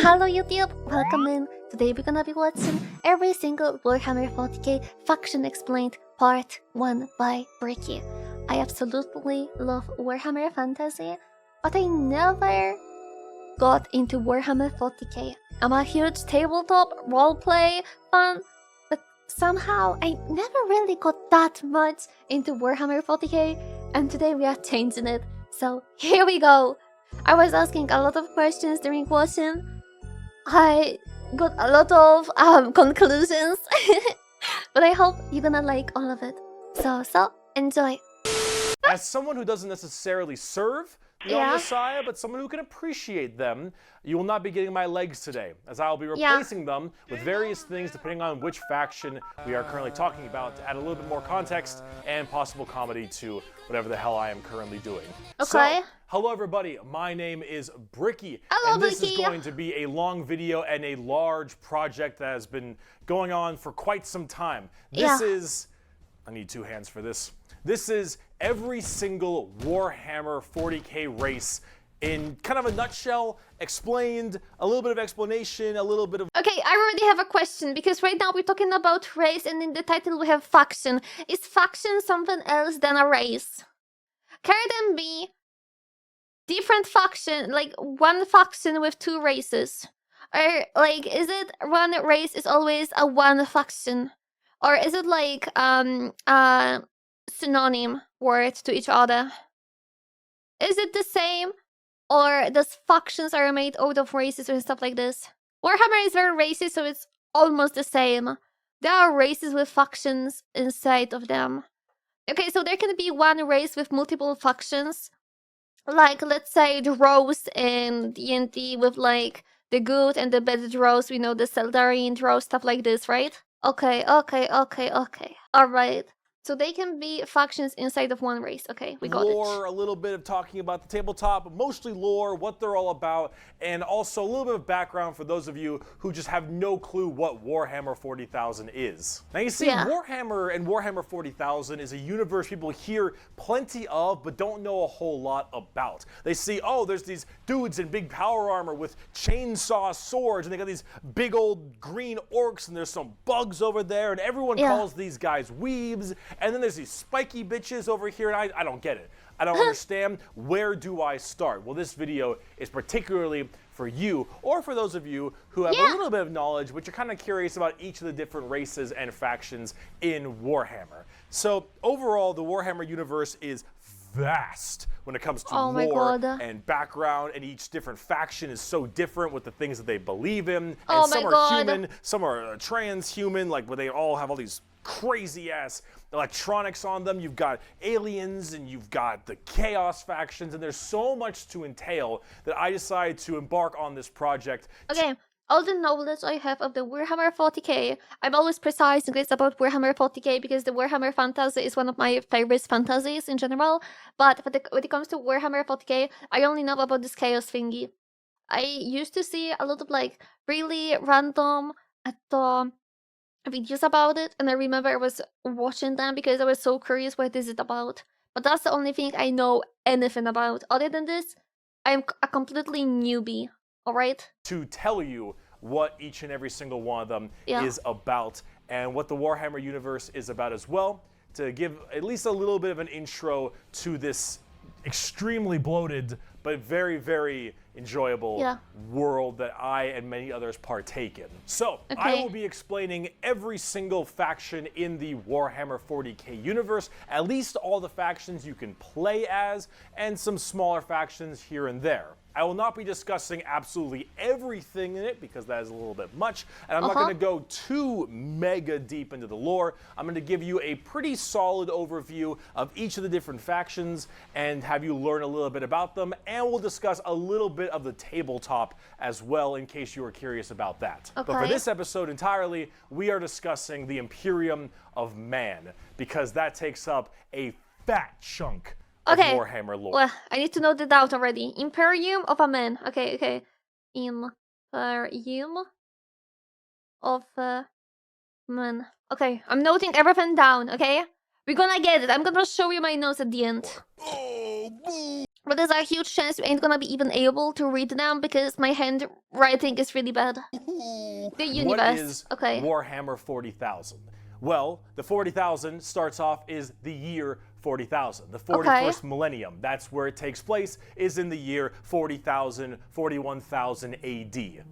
Hello YouTube, welcome in. Today we're gonna be watching every single Warhammer 40k faction explained part 1 by Bricky. I absolutely love Warhammer fantasy, but I never got into Warhammer 40k. I'm a huge tabletop roleplay fan, but somehow I never really got that much into Warhammer 40k, and today we are changing it. So here we go. I was asking a lot of questions during watching. I got a lot of conclusions, but I hope you're gonna like all of it. So enjoy. As someone who doesn't necessarily serve the Messiah, but someone who can appreciate them, you will not be getting my legs today, as I will be replacing them with various things depending on which faction we are currently talking about, to add a little bit more context and possible comedy to whatever the hell I am currently doing. Okay. So, hello everybody, my name is Bricky, Hello, and this Bricky. is going to be a long video and a large project that has been going on for quite some time. This is, I need two hands for this. This is every single Warhammer 40k race in kind of a nutshell, explained, a little bit of explanation, a little bit of... Okay, I already have a question, because right now we're talking about race, and in the title we have faction. Is faction something else than a race? Can there be different faction, like one faction with two races? Or like, is it one race is always a one faction? Or is it like a synonym word to each other? Is it the same? Or does factions are made out of races and stuff like this? Warhammer is very racist, so it's almost the same. There are races with factions inside of them. Okay, so there can be one race with multiple factions. Like, let's say, the Drows in DnD with, like, the good and the bad Drows. We know the Seldarian Drows, stuff like this, right? Okay. Alright. So they can be factions inside of one race. Okay, we got lore, a little bit of talking about the tabletop, but mostly lore, what they're all about, and also a little bit of background for those of you who just have no clue what Warhammer 40,000 is. Now you see, Warhammer and Warhammer 40,000 is a universe people hear plenty of, but don't know a whole lot about. They see, oh, there's these dudes in big power armor with chainsaw swords, and they got these big old green orcs, and there's some bugs over there, and everyone calls these guys weebs. And then there's these spiky bitches over here, and I don't get it. I don't understand. Where do I start? Well, this video is particularly for you, or for those of you who have a little bit of knowledge, but you're kind of curious about each of the different races and factions in Warhammer. So overall, the Warhammer universe is vast when it comes to lore and background, and each different faction is so different with the things that they believe in. And some are human, some are transhuman, like where they all have all these crazy ass electronics on them. You've got aliens and you've got the chaos factions, and there's so much to entail that I decided to embark on this project. Okay, all the knowledge I have of the Warhammer 40k, I'm always precise in this about Warhammer 40k because the Warhammer fantasy is one of my favorite fantasies in general, but when it comes to Warhammer 40k, I only know about this chaos thingy. I used to see a lot of like really random videos about it, and I remember I was watching them because I was so curious what is it about. But that's the only thing I know anything about. Other than this, I'm a completely newbie, alright? To tell you what each and every single one of them is about, and what the Warhammer universe is about as well, to give at least a little bit of an intro to this extremely bloated but very, very enjoyable world that I and many others partake in. So, I will be explaining every single faction in the Warhammer 40k universe, at least all the factions you can play as, and some smaller factions here and there. I will not be discussing absolutely everything in it because that is a little bit much, and I'm not going to go too mega deep into the lore. I'm going to give you a pretty solid overview of each of the different factions and have you learn a little bit about them, and we'll discuss a little bit of the tabletop as well in case you are curious about that. But for this episode entirely, we are discussing the Imperium of Man because that takes up a fat chunk of Warhammer lore. Well, I need to note it out already. Imperium of Man. Okay. Imperium of Man. Okay, I'm noting everything down, okay? We're gonna get it. I'm gonna show you my notes at the end. But there's a huge chance you ain't gonna be even able to read them because my handwriting is really bad. The universe. What is okay. Warhammer 40,000? Well, the 40,000 starts off is the year 40,000, the 41st millennium. That's where it takes place, is in the year 40,000, 41,000 AD.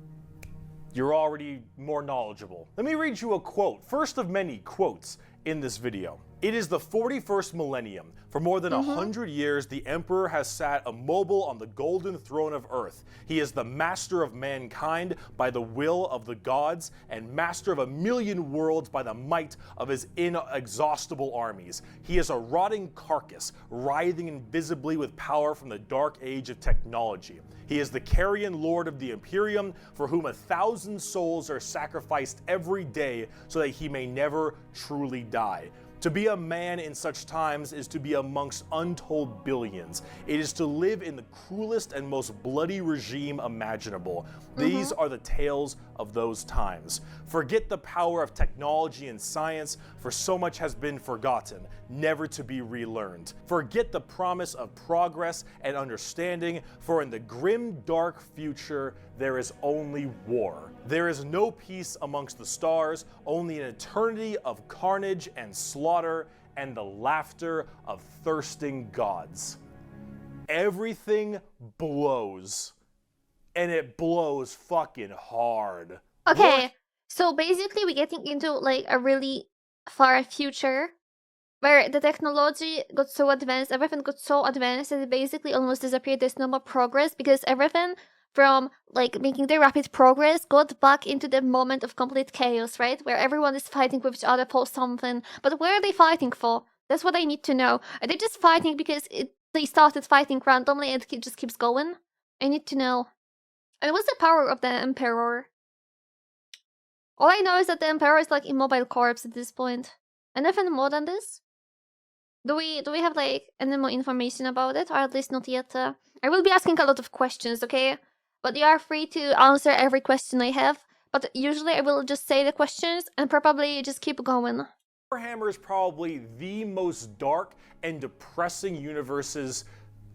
You're already more knowledgeable. Let me read you a quote, first of many quotes in this video. It is the 41st millennium. For more than 100 years, the Emperor has sat immobile on the golden throne of Earth. He is the master of mankind by the will of the gods, and master of 1,000,000 worlds by the might of his inexhaustible armies. He is a rotting carcass, writhing invisibly with power from the dark age of technology. He is the carrion lord of the Imperium, for whom 1,000 souls are sacrificed every day so that he may never truly die. To be a man in such times is to be amongst untold billions. It is to live in the cruelest and most bloody regime imaginable. These are the tales of those times. Forget the power of technology and science, for so much has been forgotten, never to be relearned. Forget the promise of progress and understanding, for in the grim, dark future, there is only war. There is no peace amongst the stars, only an eternity of carnage and slaughter and the laughter of thirsting gods. Everything blows. And it blows fucking hard. Okay, so basically we're getting into like a really far future where the technology got so advanced, everything got so advanced that it basically almost disappeared. There's no more progress because everything from like making the rapid progress got back into the moment of complete chaos, right? Where everyone is fighting with each other for something. But where are they fighting for? That's what I need to know. Are they just fighting because they started fighting randomly and it just keeps going? I need to know. And what's the power of the Emperor? All I know is that the Emperor is like immobile corpse at this point. Anything more than this? Do we have like any more information about it, or at least not yet? I will be asking a lot of questions, okay? But you are free to answer every question I have. But usually I will just say the questions and probably just keep going. Warhammer is probably the most dark and depressing universes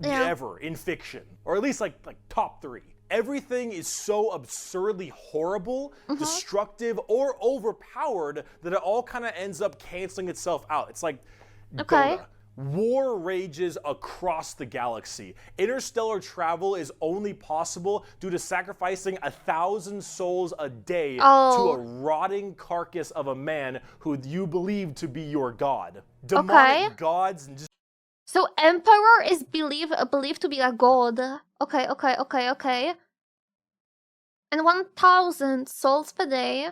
ever in fiction, or at least like top 3. Everything is so absurdly horrible, destructive, or overpowered that it all kind of ends up canceling itself out. It's like Dota. War rages across the galaxy. Interstellar travel is only possible due to sacrificing 1,000 souls a day to a rotting carcass of a man who you believe to be your god. Demonic gods and just... So Emperor is believed to be a god. Okay. And 1,000 souls per day,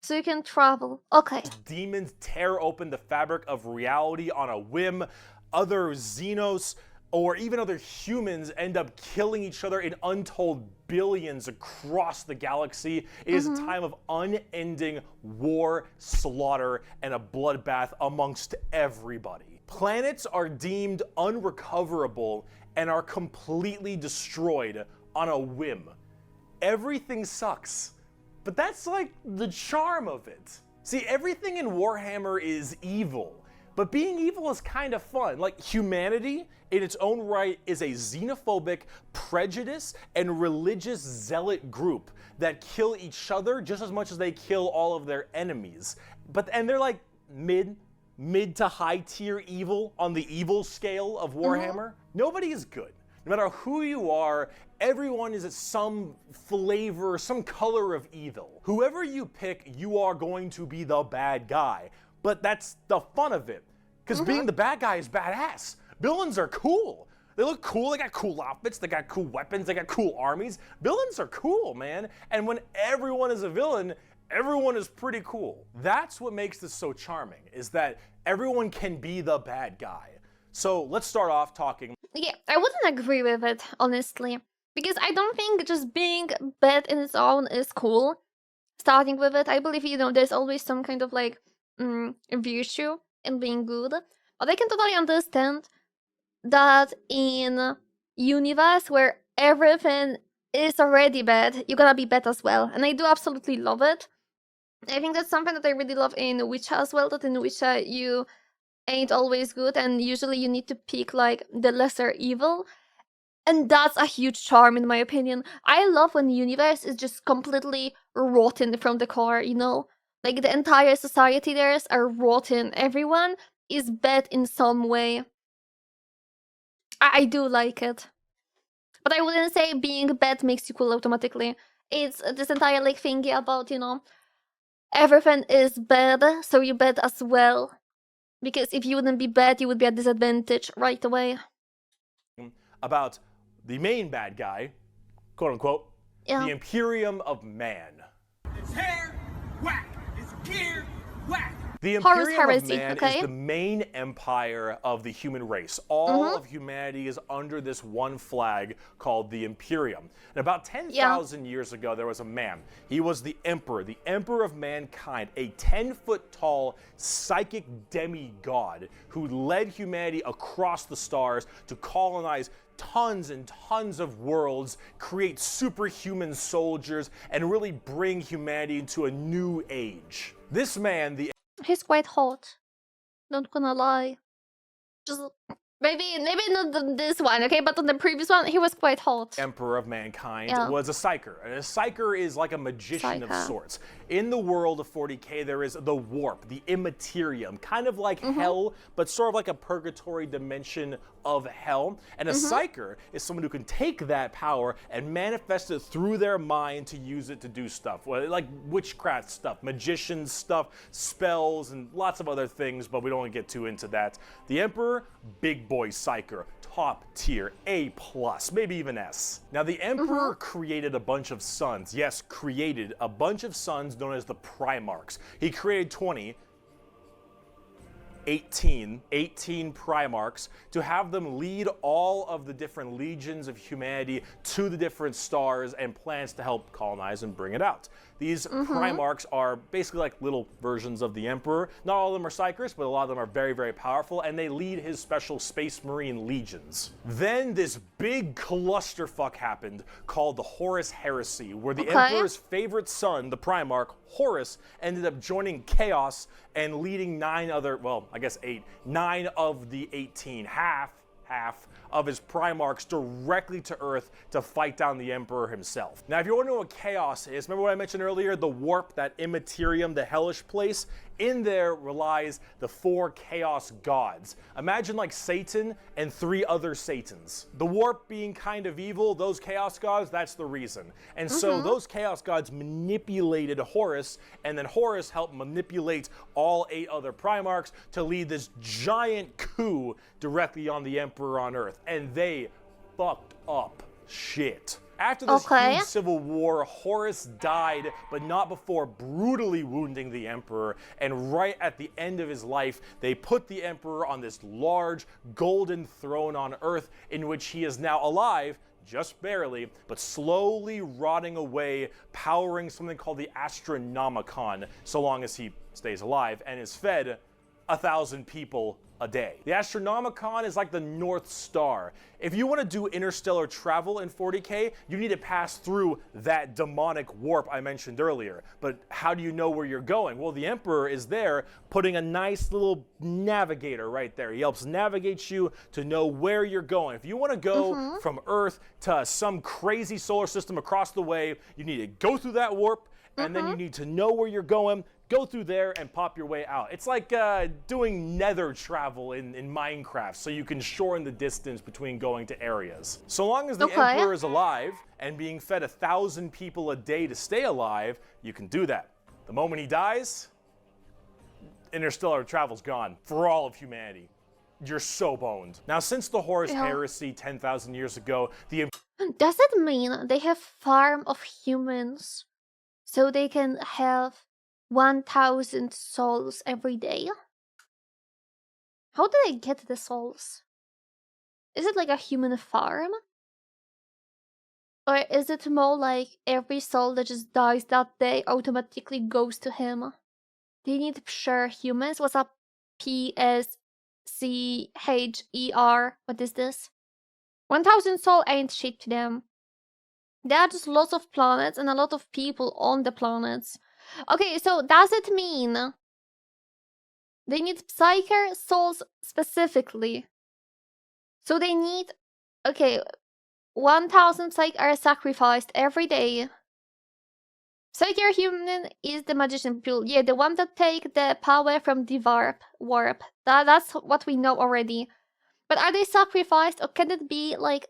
so you can travel. Okay. Demons tear open the fabric of reality on a whim. Other Xenos or even other humans end up killing each other in untold billions across the galaxy. It is a time of unending war, slaughter, and a bloodbath amongst everybody. Planets are deemed unrecoverable and are completely destroyed on a whim. Everything sucks, but that's like the charm of it. See, everything in Warhammer is evil, but being evil is kind of fun. Like, humanity in its own right is a xenophobic, prejudice, and religious zealot group that kill each other just as much as they kill all of their enemies. And they're like mid to high tier evil on the evil scale of Warhammer. Nobody is good. No matter who you are, everyone is some flavor, some color of evil. Whoever you pick, you are going to be the bad guy. But that's the fun of it. Because being the bad guy is badass. Villains are cool. They look cool, they got cool outfits, they got cool weapons, they got cool armies. Villains are cool, man. And when everyone is a villain, everyone is pretty cool. That's what makes this so charming, is that everyone can be the bad guy. So let's start off talking. Yeah, I wouldn't agree with it, honestly. Because I don't think just being bad in its own is cool. Starting with it, I believe, there's always some kind of like virtue in being good. But I can totally understand that in universe where everything is already bad, you're gonna be bad as well. And I do absolutely love it. I think that's something that I really love in Witcher as well, that in Witcher you ain't always good, and usually you need to pick like the lesser evil. And that's a huge charm, in my opinion. I love when the universe is just completely rotten from the core, you know? Like, the entire society there are rotten. Everyone is bad in some way. I do like it. But I wouldn't say being bad makes you cool automatically. It's this entire, like, thingy about, you know, everything is bad, so you're bad as well. Because if you wouldn't be bad, you would be at disadvantage right away. About the main bad guy, quote unquote, the Imperium of Man. His hair, whack. His gear, whack. The Imperium of Man is the main empire of the human race. All of humanity is under this one flag called the Imperium. And about 10,000 years ago, there was a man. He was the Emperor of mankind, a 10-foot-tall psychic demigod who led humanity across the stars to colonize tons and tons of worlds, create superhuman soldiers, and really bring humanity into a new age. This man, he's quite hot. Not gonna lie. Just maybe not this one, okay? But on the previous one, he was quite hot. Emperor of mankind was a psyker. And a psyker is like a magician of sorts. In the world of 40k, there is the warp, the immaterium, kind of like hell, but sort of like a purgatory dimension of hell. And a psyker is someone who can take that power and manifest it through their mind to use it to do stuff, like witchcraft stuff, magician stuff, spells, and lots of other things, but we don't want to get too into that. The Emperor, big boy psyker, top tier, A+, maybe even S. Now, the Emperor created a bunch of sons. Yes, created a bunch of sons known as the Primarchs. He created 18 Primarchs to have them lead all of the different legions of humanity to the different stars and plans to help colonize and bring it out. These Primarchs are basically like little versions of the Emperor. Not all of them are psychers, but a lot of them are very, very powerful, and they lead his special Space Marine legions. Then this big clusterfuck happened called the Horus Heresy, where the Emperor's favorite son, the Primarch, Horus, ended up joining Chaos and leading 9 of the 18, half of his Primarchs directly to Earth to fight down the Emperor himself. Now, if you want to know what Chaos is, remember what I mentioned earlier, the warp, that immaterium, the hellish place? In there relies the 4 Chaos gods. Imagine like Satan and 3 other Satans. The warp being kind of evil, those Chaos gods, that's the reason. And so those Chaos gods manipulated Horus, and then Horus helped manipulate all 8 other Primarchs to lead this giant coup directly on the Emperor on Earth. And they fucked up shit. After this huge civil war, Horus died, but not before brutally wounding the Emperor. And right at the end of his life, they put the Emperor on this large golden throne on Earth, in which he is now alive, just barely, but slowly rotting away, powering something called the Astra Militarum, so long as he stays alive, and is fed 1,000 people a day. The Astronomicon is like the North Star. If you want to do interstellar travel in 40k, you need to pass through that demonic warp I mentioned earlier. But how do you know where you're going? Well, the Emperor is there putting a nice little navigator right there. He helps navigate you to know where you're going. If you want to go from Earth to some crazy solar system across the way, you need to go through that warp, and then you need to know where you're going, go through there, and pop your way out. It's like doing nether travel in Minecraft, so you can shorten the distance between going to areas. So long as the Emperor is alive and being fed 1,000 people a day to stay alive, you can do that. The moment he dies, interstellar travel's gone for all of humanity. You're so boned. Now, since the Horus Heresy 10,000 years ago, does it mean they have farm of humans so they can have 1,000 souls every day? How do they get the souls? Is it like a human farm? Or is it more like every soul that just dies that day automatically goes to him? They need pure humans. What's up? PSCHER. What is this? 1,000 soul ain't shit to them. There are just lots of planets and a lot of people on the planets. Okay, so does it mean They need Psyker souls specifically. So they need, okay, 1,000 Psych are sacrificed every day. Psyker human is the magician pool. Yeah, the one that take the power from the warp. That's what we know already. But are they sacrificed, or can it be like,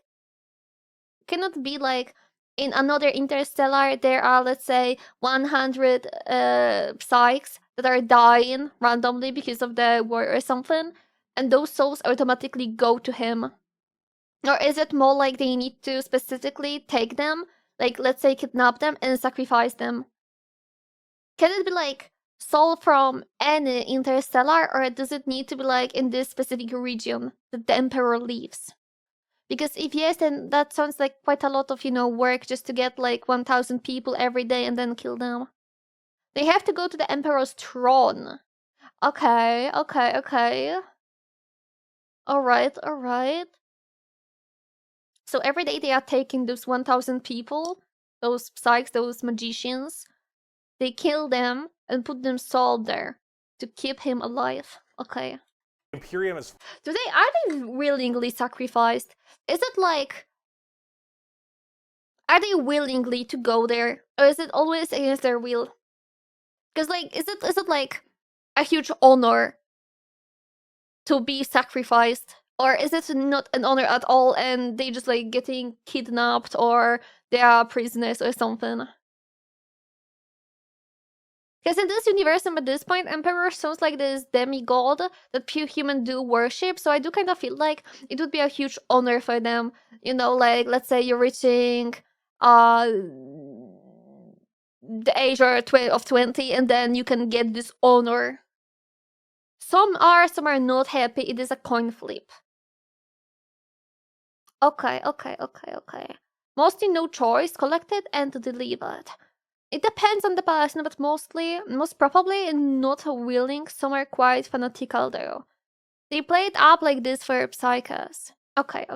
cannot be like in another interstellar there are, let's say, 100 psychs that are dying randomly because of the war or something, and those souls automatically go to him? Or is it more like they need to specifically take them, like let's say kidnap them and sacrifice them? Can it be like soul from any interstellar, or does it need to be like in this specific region that the Emperor lives? Because if yes, then that sounds like quite a lot of, work just to get like 1,000 people every day and then kill them. They have to go to the Emperor's throne. Okay. Alright. So every day they are taking those 1,000 people, those psychs, those magicians. They kill them and put them soul there to keep him alive. Okay. Imperium is... Are they willingly sacrificed? Is it like... Are they willingly to go there? Or is it always against their will? Because, like, is it like a huge honor to be sacrificed? Or is it not an honor at all and they just, like, getting kidnapped or they are prisoners or something? Because in this universe, at this point, Emperor sounds like this demigod that pure human do worship, so I do kind of feel like it would be a huge honor for them. Like, let's say you're reaching the age of 20, and then you can get this honor. Some are not happy. It is a coin flip. Okay. Mostly no choice, collected and delivered. It depends on the person, but most probably not willing. Some are quite fanatical though. They play it up like this for psychos. Okay.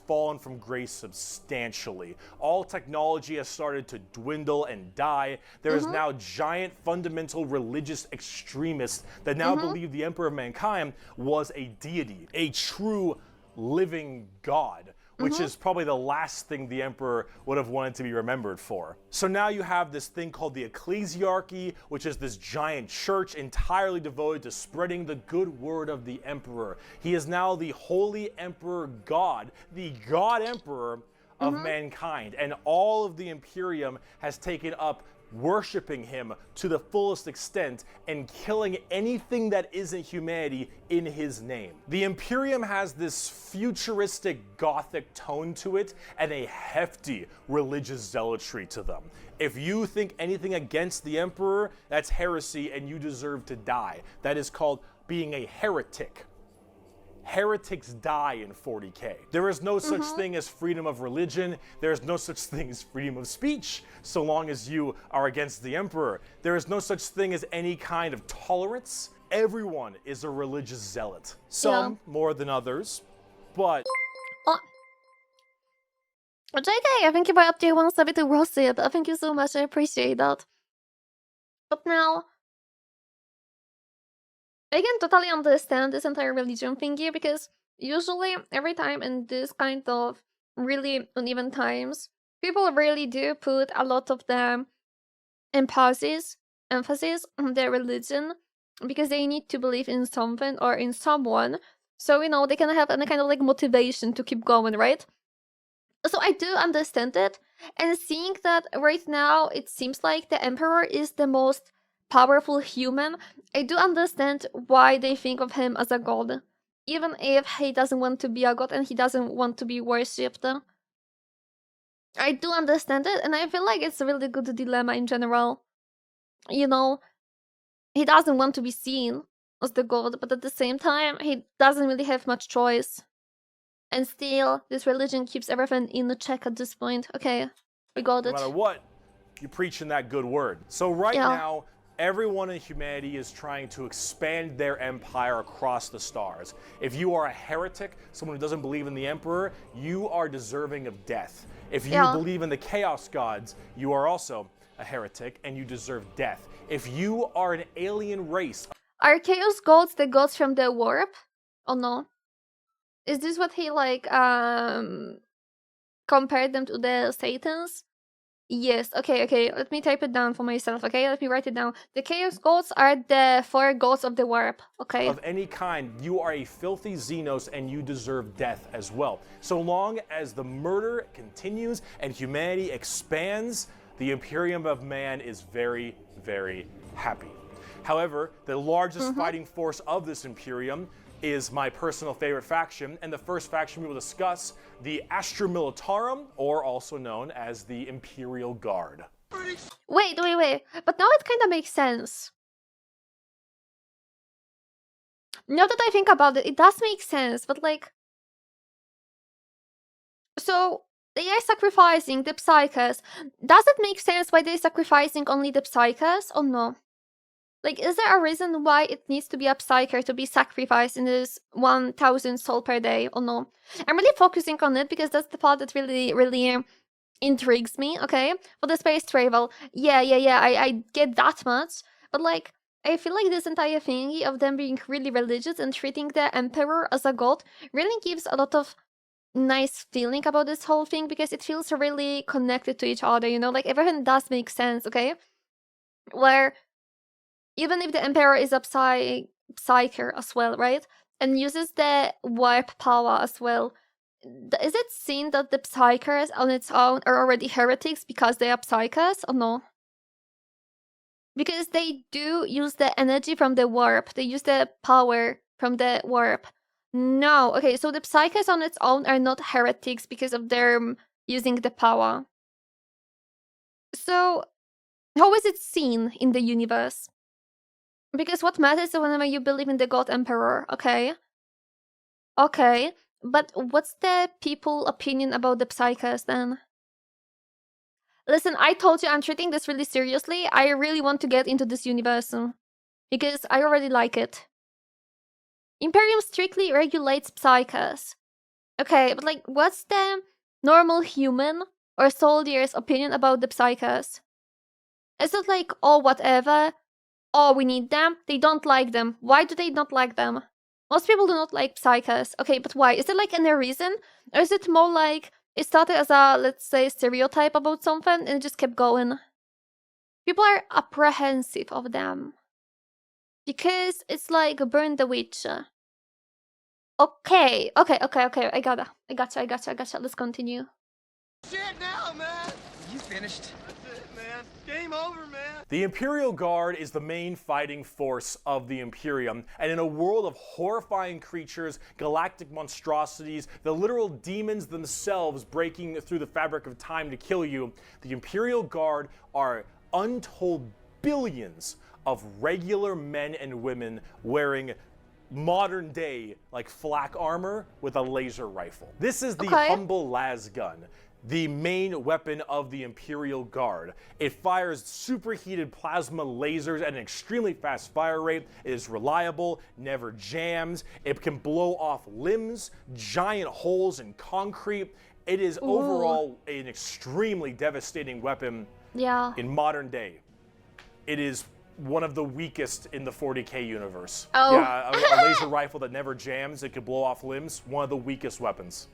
Fallen from grace substantially. All technology has started to dwindle and die. There is now giant fundamental religious extremists that now believe the Emperor of Mankind was a deity, a true living god, which is probably the last thing the Emperor would have wanted to be remembered for. So now you have this thing called the Ecclesiarchy, which is this giant church entirely devoted to spreading the good word of the Emperor. He is now the Holy Emperor God, the God Emperor of mankind, and all of the Imperium has taken up worshiping him to the fullest extent and killing anything that isn't humanity in his name. The Imperium has this futuristic gothic tone to it and a hefty religious zealotry to them. If you think anything against the Emperor, that's heresy and you deserve to die. That is called being a heretic. Heretics die in 40k. There is no such thing as freedom of religion. There is no such thing as freedom of speech, so long as you are against the Emperor. There is no such thing as any kind of tolerance. Everyone is a religious zealot. Some more than others, but... JK, thank you for update 172 Rossip. Thank you so much, I appreciate that. But now... I can totally understand this entire religion thingy, because usually every time in this kind of really uneven times, people really do put a lot of the emphasis on their religion because they need to believe in something or in someone, so they can have any kind of like motivation to keep going, right? So I do understand it, and seeing that right now it seems like the Emperor is the most powerful human, I do understand why they think of him as a god, even if he doesn't want to be a god and he doesn't want to be worshipped. I do understand it, and I feel like it's a really good dilemma in general. He doesn't want to be seen as the god, but at the same time, he doesn't really have much choice. And still, this religion keeps everything in check at this point. Okay, we got it. No matter what, you're preaching that good word. So right now, everyone in humanity is trying to expand their empire across the stars. If you are a heretic, someone who doesn't believe in the Emperor, you are deserving of death. If you believe in the Chaos Gods, you are also a heretic and you deserve death. If you are an alien race... Are Chaos Gods the gods from the warp? Or no? Is this what he like compared them to the Satans? Yes, okay. Let me type it down for myself, okay? Let me write it down. The Chaos Gods are the 4 gods of the warp, okay? Of any kind, you are a filthy Xenos and you deserve death as well. So long as the murder continues and humanity expands, the Imperium of Man is very, very happy. However, the largest fighting force of this Imperium is my personal favorite faction, and the first faction we will discuss, the Astra Militarum, or also known as the Imperial Guard. Wait. But now it kind of makes sense. Now that I think about it, it does make sense, but like... So, they are sacrificing the Psychers. Does it make sense why they're sacrificing only the Psychers, or no? Like, is there a reason why it needs to be a Psyker to be sacrificed in this 1000 soul per day, or no? I'm really focusing on it because that's the part that really intrigues me, okay? For the space travel, yeah, I get that much. But like, I feel like this entire thingy of them being really religious and treating the Emperor as a god really gives a lot of nice feeling about this whole thing because it feels really connected to each other, you know? Like, everything does make sense, okay? Where... even if the Emperor is a Psyker as well, right? And uses the warp power as well, is it seen that the Psykers on its own are already heretics because they are Psykers, or no? Because they do use the energy from the warp. They use the power from the warp. No, okay, so the Psykers on its own are not heretics because of their using the power. So, how is it seen in the universe? Because what matters is whenever you believe in the God Emperor, okay? Okay, but what's the people opinion about the Psychers then? Listen, I told you I'm treating this really seriously. I really want to get into this universe. Because I already like it. Imperium strictly regulates Psychers. Okay, but like, what's the normal human or soldier's opinion about the Psychers? Is it like, oh, whatever? Oh, we need them? They don't like them. Why do they not like them? Most people do not like Psychers. Okay, but why? Is there like any reason? Or is it more like it started as a, let's say, stereotype about something and it just kept going? People are apprehensive of them. Because it's like Burn the Witch. Okay. I gotcha. Let's continue. Shit now, man! You finished? That's it, man. Game over, man. The Imperial Guard is the main fighting force of the Imperium, and in a world of horrifying creatures, galactic monstrosities, the literal demons themselves breaking through the fabric of time to kill you, the Imperial Guard are untold billions of regular men and women wearing modern day like flak armor with a laser rifle. This is the humble las gun, the main weapon of the Imperial Guard. It fires superheated plasma lasers at an extremely fast fire rate. It is reliable, never jams. It can blow off limbs, giant holes in concrete. It is overall an extremely devastating weapon in modern day. It is one of the weakest in the 40k universe. Yeah, a laser rifle that never jams, it could blow off limbs, one of the weakest weapons.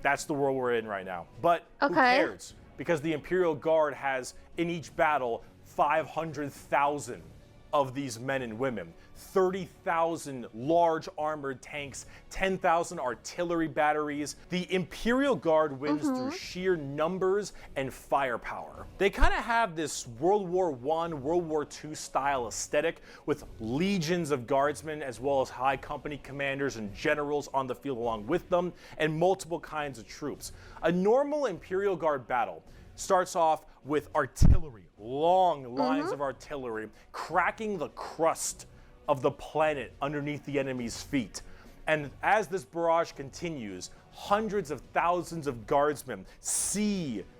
That's the world we're in right now. But who cares? Because the Imperial Guard has, in each battle, 500,000 of these men and women. 30,000 large armored tanks, 10,000 artillery batteries. The Imperial Guard wins through sheer numbers and firepower. They kind of have this World War I, World War II style aesthetic with legions of guardsmen as well as high company commanders and generals on the field along with them, and multiple kinds of troops. A normal Imperial Guard battle starts off with artillery, long lines of artillery, cracking the crust of the planet underneath the enemy's feet. And as this barrage continues, hundreds of thousands of guardsmen,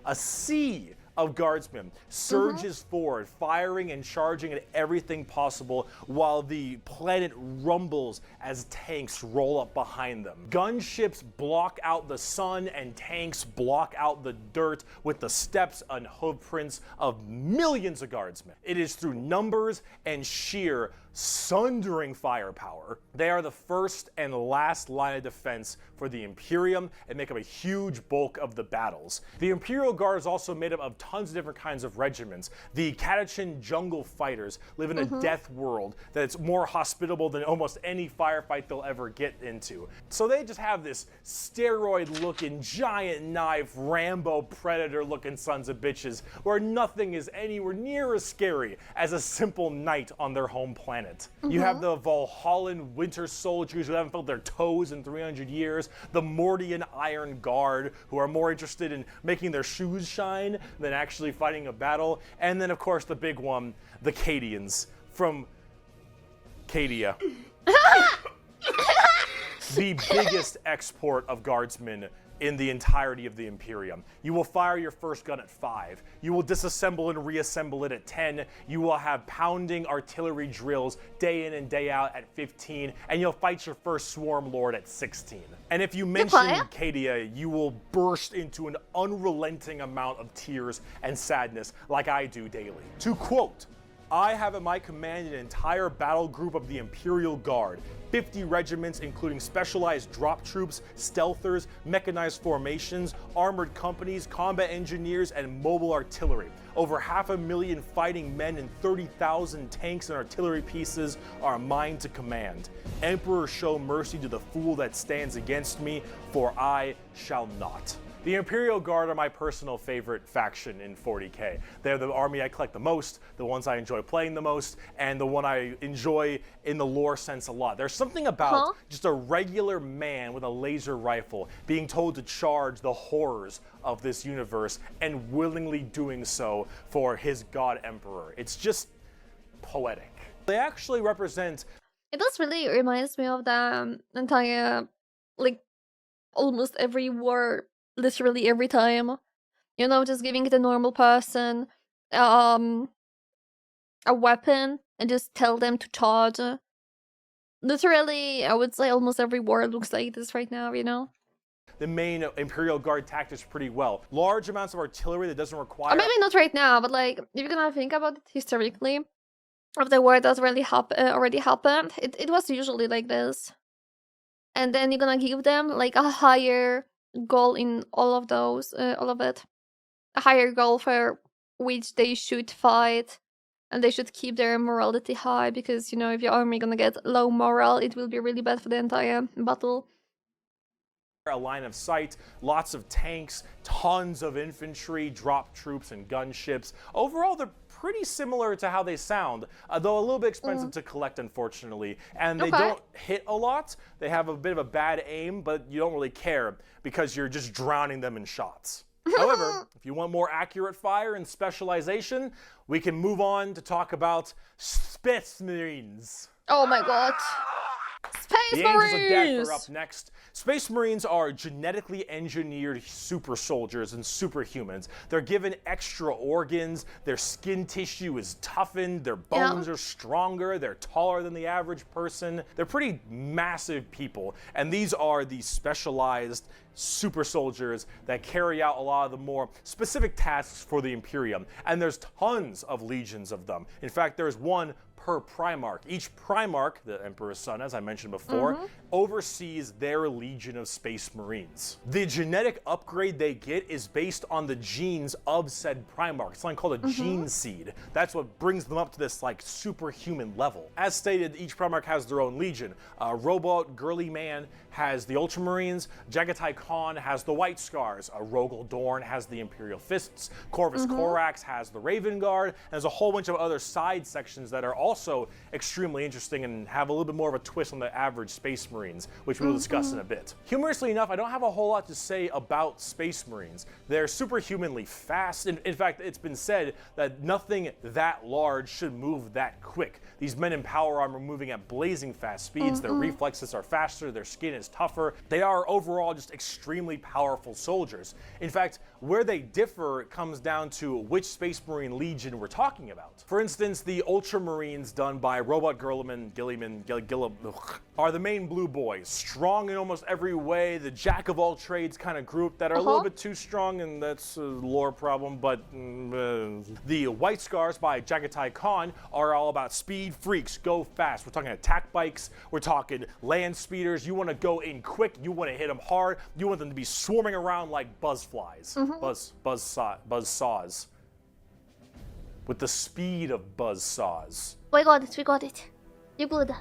a sea of guardsmen surges forward, firing and charging at everything possible while the planet rumbles as tanks roll up behind them. Gunships block out the sun and tanks block out the dirt with the steps and hoofprints of millions of guardsmen. It is through numbers and sheer sundering firepower. They are the first and last line of defense for the Imperium and make up a huge bulk of the battles. The Imperial Guard is also made up of tons of different kinds of regiments. The Catachin jungle fighters live in a death world that's more hospitable than almost any firefight they'll ever get into. So they just have this steroid-looking, giant knife, Rambo Predator-looking sons of bitches, where nothing is anywhere near as scary as a simple knight on their home planet. You have the Valhallan Winter Soldiers who haven't felt their toes in 300 years, the Mordian Iron Guard who are more interested in making their shoes shine than actually fighting a battle, and then of course the big one, the Cadians from Cadia. The biggest export of guardsmen in the entirety of the Imperium. You will fire your first gun at 5. You will disassemble and reassemble it at 10. You will have pounding artillery drills day in and day out at 15. And you'll fight your first Swarm Lord at 16. And if you mention Cadia, you will burst into an unrelenting amount of tears and sadness like I do daily. To quote, I have at my command an entire battle group of the Imperial Guard, 50 regiments including specialized drop troops, stealthers, mechanized formations, armored companies, combat engineers, and mobile artillery. Over 500,000 fighting men and 30,000 tanks and artillery pieces are mine to command. Emperor, show mercy to the fool that stands against me, for I shall not. The Imperial Guard are my personal favorite faction in 40k. They're the army I collect the most, the ones I enjoy playing the most, and the one I enjoy in the lore sense a lot. There's something about just a regular man with a laser rifle being told to charge the horrors of this universe and willingly doing so for his god emperor. It's just poetic. They actually represent... It does really reminds me of the entire, like, almost every war, literally every time. You know, just giving the normal person a weapon and just tell them to charge. Literally, I would say almost every war looks like this right now, you know? The main Imperial Guard tactics pretty well. Large amounts of artillery that doesn't require... Or maybe not right now, but like, if you're gonna think about it historically, of the war that really already happened, it was usually like this. And then you're gonna give them like a higher goal in all of those, all of it. A higher goal for which they should fight. And they should keep their morality high, because, you know, if your army gonna get low morale, it will be really bad for the entire battle. A line of sight, lots of tanks, tons of infantry, drop troops, and gunships. Overall, they're pretty similar to how they sound, though a little bit expensive to collect, unfortunately. And they don't hit a lot. They have a bit of a bad aim, but you don't really care because you're just drowning them in shots. However, if you want more accurate fire and specialization, we can move on to talk about Space Marines. Oh my god. Space Marines! The Angels of Death are up next. Space Marines are genetically engineered super soldiers and superhumans. They're given extra organs, their skin tissue is toughened, their bones are stronger, they're taller than the average person. They're pretty massive people, and these are the specialized super soldiers that carry out a lot of the more specific tasks for the Imperium. And there's tons of legions of them. In fact, there's one per Primarch. Each Primarch, the Emperor's son, as I mentioned before, oversees their legion of Space Marines. The genetic upgrade they get is based on the genes of said Primarch. It's something called a gene seed. That's what brings them up to this like superhuman level. As stated, each Primarch has their own legion. Robot Girly Man has the Ultramarines, Jagatai Khan has the White Scars, Rogel Dorn has the Imperial Fists, Corvus Corax has the Raven Guard, and there's a whole bunch of other side sections that are also extremely interesting and have a little bit more of a twist on the average Space Marines, which we'll discuss in a bit. Humorously enough, I don't have a whole lot to say about Space Marines. They're superhumanly fast. In fact, it's been said that nothing that large should move that quick. These men in power armor moving at blazing fast speeds. Their reflexes are faster, their skin is tougher. They are overall just extremely powerful soldiers. In fact, where they differ comes down to which Space Marine Legion we're talking about. For instance, the Ultramarines done by Robot Gilliman are the main blue boys, strong in almost every way, the jack of all trades kind of group that are a little bit too strong, and that's a lore problem, but the White Scars by Jagatai Khan are all about speed freaks, go fast. We're talking attack bikes, we're talking land speeders. You want to go in quick, you want to hit them hard, you want them to be swarming around like buzzflies, buzzsaws. With the speed of buzzsaws. We got it. You good.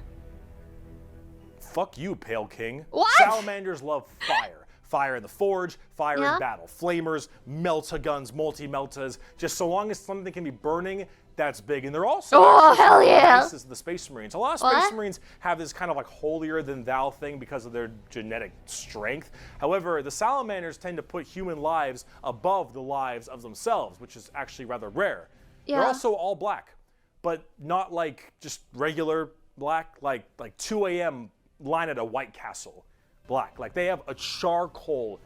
Fuck you, Pale King. What? Salamanders love fire. Fire in the forge, fire in battle. Flamers, melta-guns, multi-meltas. Just so long as something can be burning, that's big. And they're also hell yeah. bases of the Space Marines. A lot of Space Marines have this kind of like holier-than-thou thing because of their genetic strength. However, the Salamanders tend to put human lives above the lives of themselves, which is actually rather rare. Yeah. They're also all black, but not like just regular black, like 2 a.m. line at a White Castle black. Like they have a charcoal,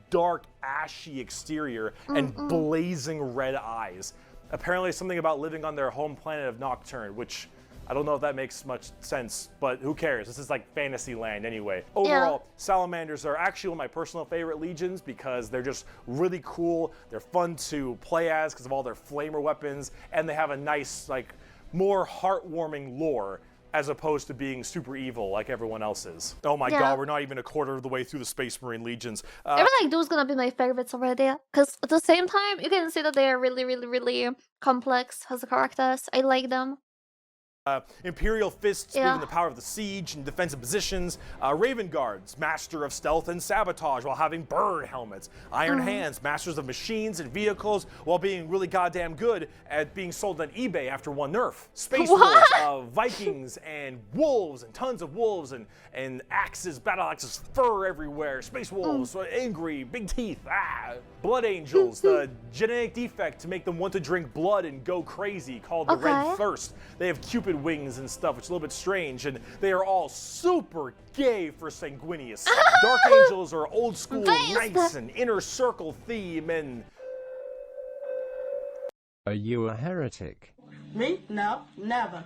dark, ashy exterior and blazing red eyes. Apparently something about living on their home planet of Nocturne, which I don't know if that makes much sense, but who cares? This is like fantasy land anyway. Overall, Salamanders are actually one of my personal favorite legions because they're just really cool. They're fun to play as because of all their flamer weapons, and they have a nice, like, more heartwarming lore as opposed to being super evil like everyone else is. Oh my god, we're not even a quarter of the way through the Space Marine legions. I feel like those gonna be my favorites already, because at the same time, you can see that they are really, really, really complex as characters. I like them. Imperial Fists, proving the power of the siege and defensive positions. Raven Guards, master of stealth and sabotage while having bird helmets. Iron Hands, masters of machines and vehicles while being really goddamn good at being sold on eBay after one nerf. Space Wolves, Vikings and wolves and tons of wolves and axes, battle axes, fur everywhere. Space Wolves, angry, big teeth. Blood Angels, the genetic defect to make them want to drink blood and go crazy called the Red Thirst. They have Cupid wings and stuff, which is a little bit strange, and they are all super gay for Sanguinius. Dark Angels are old school, nice and inner circle theme, and... Are you a heretic? Me? No, never.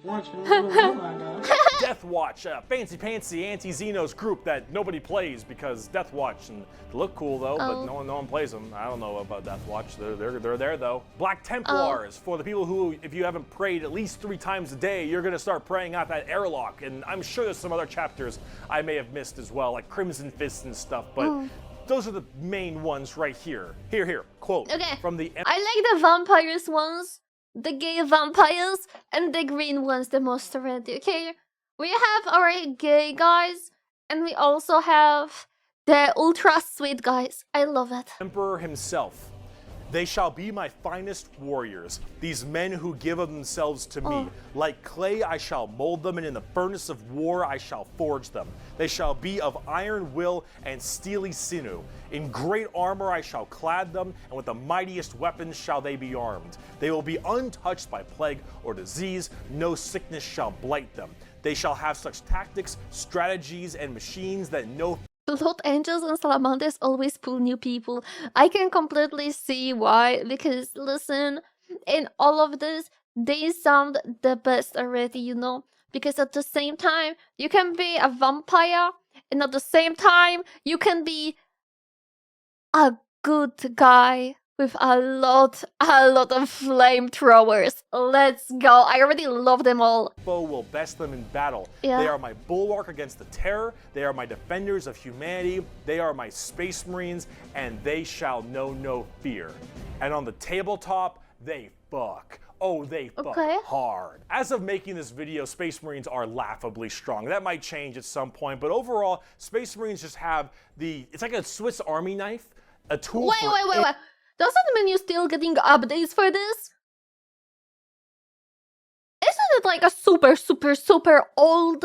Once from the Death Watch, a fancy-pantsy anti-Xenos group that nobody plays because Death Watch, and they look cool though, but no one plays them. I don't know about Death Watch. They're there though. Black Templars, for the people who, if you haven't prayed at least 3 times a day, you're gonna start praying out that airlock. And I'm sure there's some other chapters I may have missed as well, like Crimson Fists and stuff, but those are the main ones right here. Here, quote from the... I like the vampires ones, the gay vampires, and the green ones the most already, okay? We have our gay guys, and we also have the ultra sweet guys. I love it. Emperor himself. They shall be my finest warriors, these men who give of themselves to me. Like clay I shall mold them, and in the furnace of war I shall forge them. They shall be of iron will and steely sinew. In great armor I shall clad them, and with the mightiest weapons shall they be armed. They will be untouched by plague or disease, no sickness shall blight them. They shall have such tactics, strategies, and machines that no... Blood Angels and Salamanders always pull new people. I can completely see why, because listen, in all of this, they sound the best already, you know? Because at the same time, you can be a vampire, and at the same time, you can be a good guy with a lot of flamethrowers. Let's go. I already love them all. Foe will best them in battle. They are my bulwark against the terror. They are my defenders of humanity. They are my space marines, and they shall know no fear. And on the tabletop, they fuck. Oh, they fuck hard. As of making this video, Space Marines are laughably strong. That might change at some point, but overall, Space Marines just have it's like a Swiss Army knife, a tool Wait. Doesn't mean you're still getting updates for this? Isn't it like a super old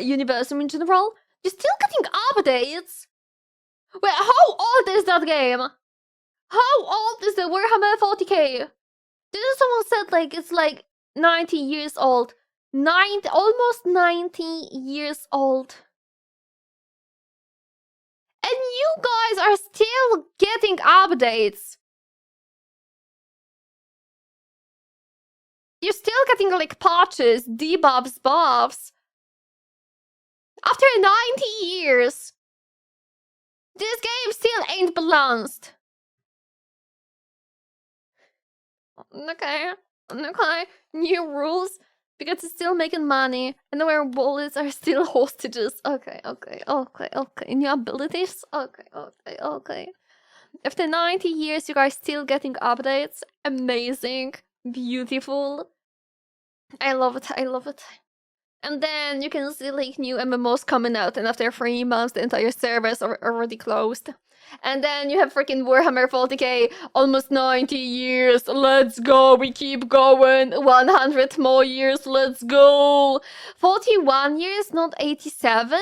universe in general? You're still getting updates? Wait, how old is that game? How old is the Warhammer 40k? Didn't someone said like it's like 90 years old? Almost 90 years old. And you guys are still getting updates. You're still getting like patches, debuffs, buffs. After 90 years, this game still ain't balanced. Okay. New rules because it's still making money, and our bullets are still hostages. Okay. New abilities. Okay. After 90 years, you guys still getting updates. Amazing, beautiful. I love it. And then you can see like new MMOs coming out, and after 3 months, the entire servers are already closed. And then you have freaking Warhammer 40k, almost 90 years. Let's go, we keep going. 100 more years, let's go. 41 years, not 87?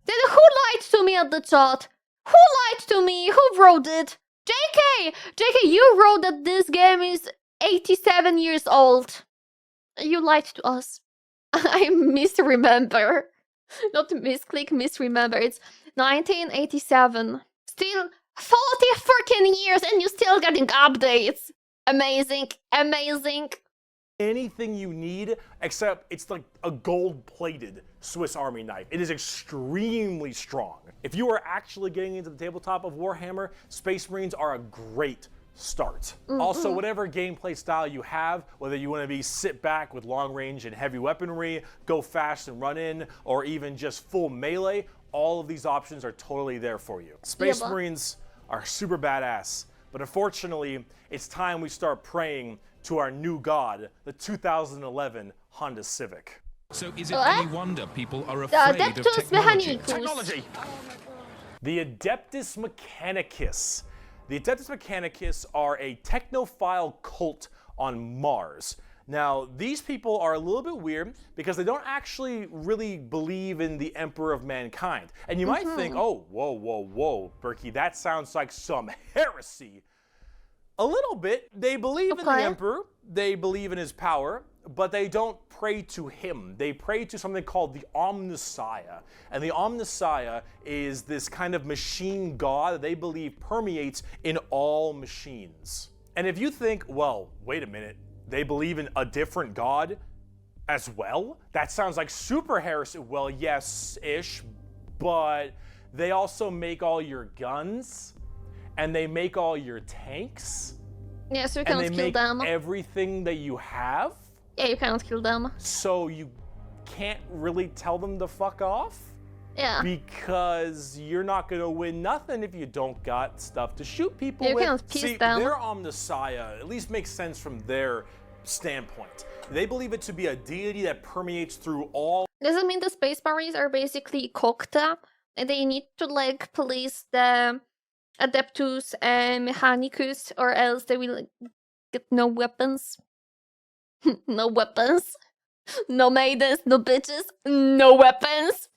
Then who lied to me at the chat? Who lied to me? Who wrote it? JK, you wrote that this game is 87 years old. You lied to us. I misremember. Not misclick, misremember. It's 1987. Still 40 freaking years and you're still getting updates. Amazing. Anything you need, except it's like a gold-plated Swiss Army knife. It is extremely strong. If you are actually getting into the tabletop of Warhammer, Space Marines are a great start. Also, whatever gameplay style you have, whether you want to be sit back with long range and heavy weaponry, go fast and run in, or even just full melee, all of these options are totally there for you. Space Marines are super badass, but unfortunately, it's time we start praying to our new god, the 2011 Honda Civic. So is it any wonder people are afraid of technology? Technology! The Adeptus Mechanicus. The Adeptus Mechanicus are a technophile cult on Mars. Now, these people are a little bit weird because they don't actually really believe in the Emperor of Mankind. And you might think, oh, whoa, Berkey, that sounds like some heresy. A little bit. They believe in the Emperor, they believe in his power, but they don't pray to him. They pray to something called the Omnissiah. And the Omnissiah is this kind of machine god that they believe permeates in all machines. And if you think, well, wait a minute, they believe in a different god as well? That sounds like super heresy. Well, yes-ish, but they also make all your guns, and they make all your tanks. Yeah, so you cannot kill them. Everything that you have. Yeah, you cannot kill them. So you can't really tell them to fuck off? Yeah. Because you're not gonna win nothing if you don't got stuff to shoot people with. You cannot piece them. Their Omnissiah at least makes sense from their standpoint. They believe it to be a deity that permeates through all. Does it mean the Space Marines are basically cocked up and they need to like police the Adeptus Mechanicus, or else they will get no weapons? No weapons. No maidens, no bitches, no weapons.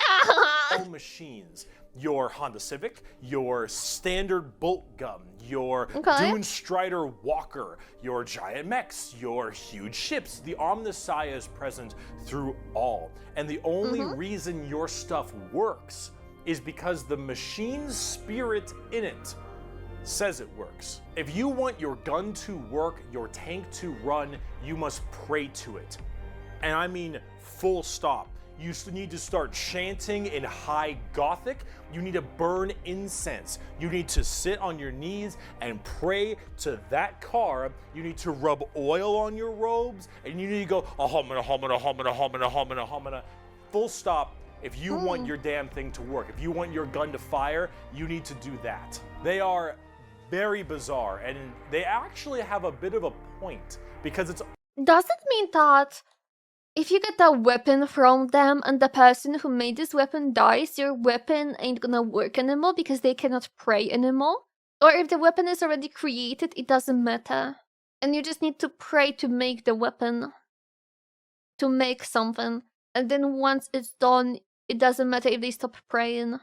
All machines. Your Honda Civic, your standard bolt gun, your Dune Strider Walker, your giant mechs, your huge ships. The Omnissiah is present through all. And the only reason your stuff works is because the machine's spirit in it says it works. If you want your gun to work, your tank to run, you must pray to it. And I mean full stop. You need to start chanting in high Gothic. You need to burn incense. You need to sit on your knees and pray to that car. You need to rub oil on your robes, and you need to go ahomina, homina, homina, homina, homina, homina. Full stop. If you want your damn thing to work, if you want your gun to fire, you need to do that. They are very bizarre, and they actually have a bit of a point, because it's... Does it mean that if you get a weapon from them and the person who made this weapon dies, your weapon ain't gonna work anymore because they cannot pray anymore? Or if the weapon is already created, it doesn't matter, and you just need to pray to make the weapon, to make something, and then once it's done, it doesn't matter if they stop praying.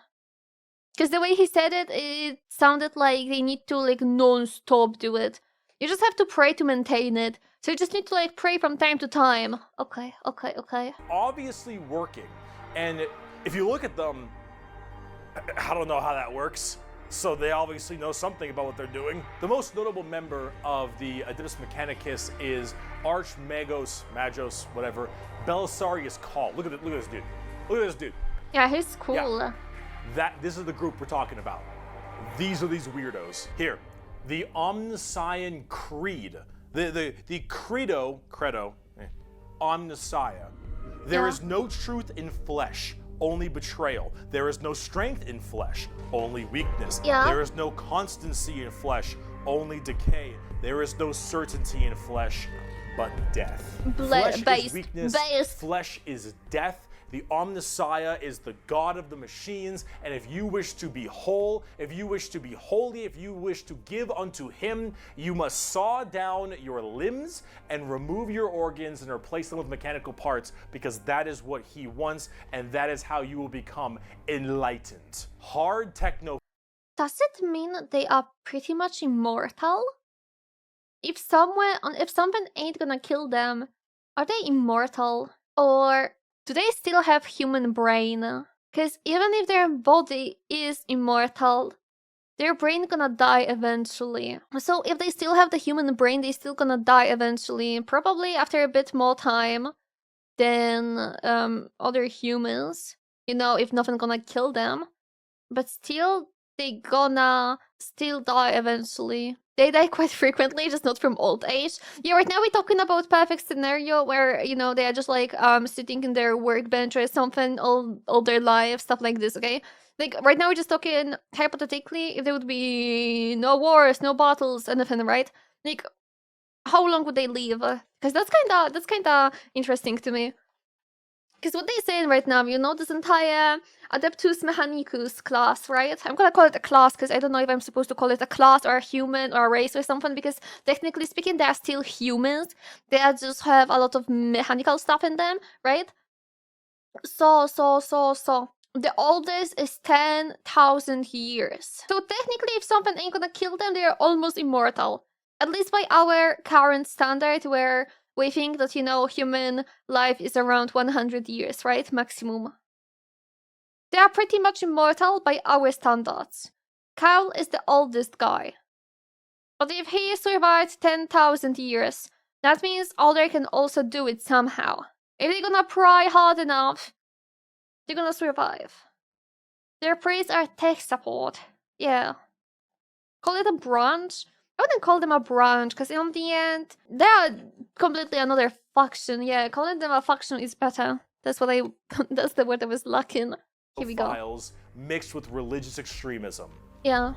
Because the way he said it, it sounded like they need to like non-stop do it. You just have to pray to maintain it. So you just need to like pray from time to time. Okay. Obviously working. And if you look at them, I don't know how that works. So they obviously know something about what they're doing. The most notable member of the Adeptus Mechanicus is Archmagos, whatever, Belisarius Call. Look at this dude. Look at this dude. Yeah, he's cool. Yeah. This is the group we're talking about. These are these weirdos. Here, the Omnissian Creed. The credo, Omnissiah. There is no truth in flesh, only betrayal. There is no strength in flesh, only weakness. There is no constancy in flesh, only decay. There is no certainty in flesh, but death. Flesh is weakness, flesh is death. The Omnissiah is the god of the machines, and if you wish to be whole, if you wish to be holy, if you wish to give unto him, you must saw down your limbs and remove your organs and replace them with mechanical parts, because that is what he wants, and that is how you will become enlightened. Hard techno. Does it mean they are pretty much immortal? If something ain't gonna kill them, are they immortal? Or do they still have human brain? Because even if their body is immortal, their brain gonna die eventually. So if they still have the human brain, they still gonna die eventually. Probably after a bit more time than other humans. You know, if nothing gonna kill them. But still, they gonna still die eventually. They die quite frequently, just not from old age. Yeah, right now we're talking about perfect scenario where, you know, they are just like sitting in their workbench or something all their life, stuff like this, okay? Like, right now we're just talking hypothetically, if there would be no wars, no battles, anything, right? Like, how long would they live? Because that's kinda interesting to me. Because what they're saying right now, you know, this entire Adeptus Mechanicus class, right? I'm gonna call it a class because I don't know if I'm supposed to call it a class or a human or a race or something, because technically speaking, they are still humans. They just have a lot of mechanical stuff in them, right? So. The oldest is 10,000 years. So technically, if something ain't gonna kill them, they are almost immortal. At least by our current standard, where we think that, you know, human life is around 100 years, right? Maximum. They are pretty much immortal by our standards. Kyle is the oldest guy. But if he survived 10,000 years, that means Alder can also do it somehow. If they're gonna pry hard enough, they're gonna survive. Their priests are tech support. Yeah. Call it a branch? I wouldn't call them a branch, because in the end, they are completely another faction. Yeah, calling them a faction is better. That's the word I was lacking. Here we go. Files mixed with religious extremism. Yeah.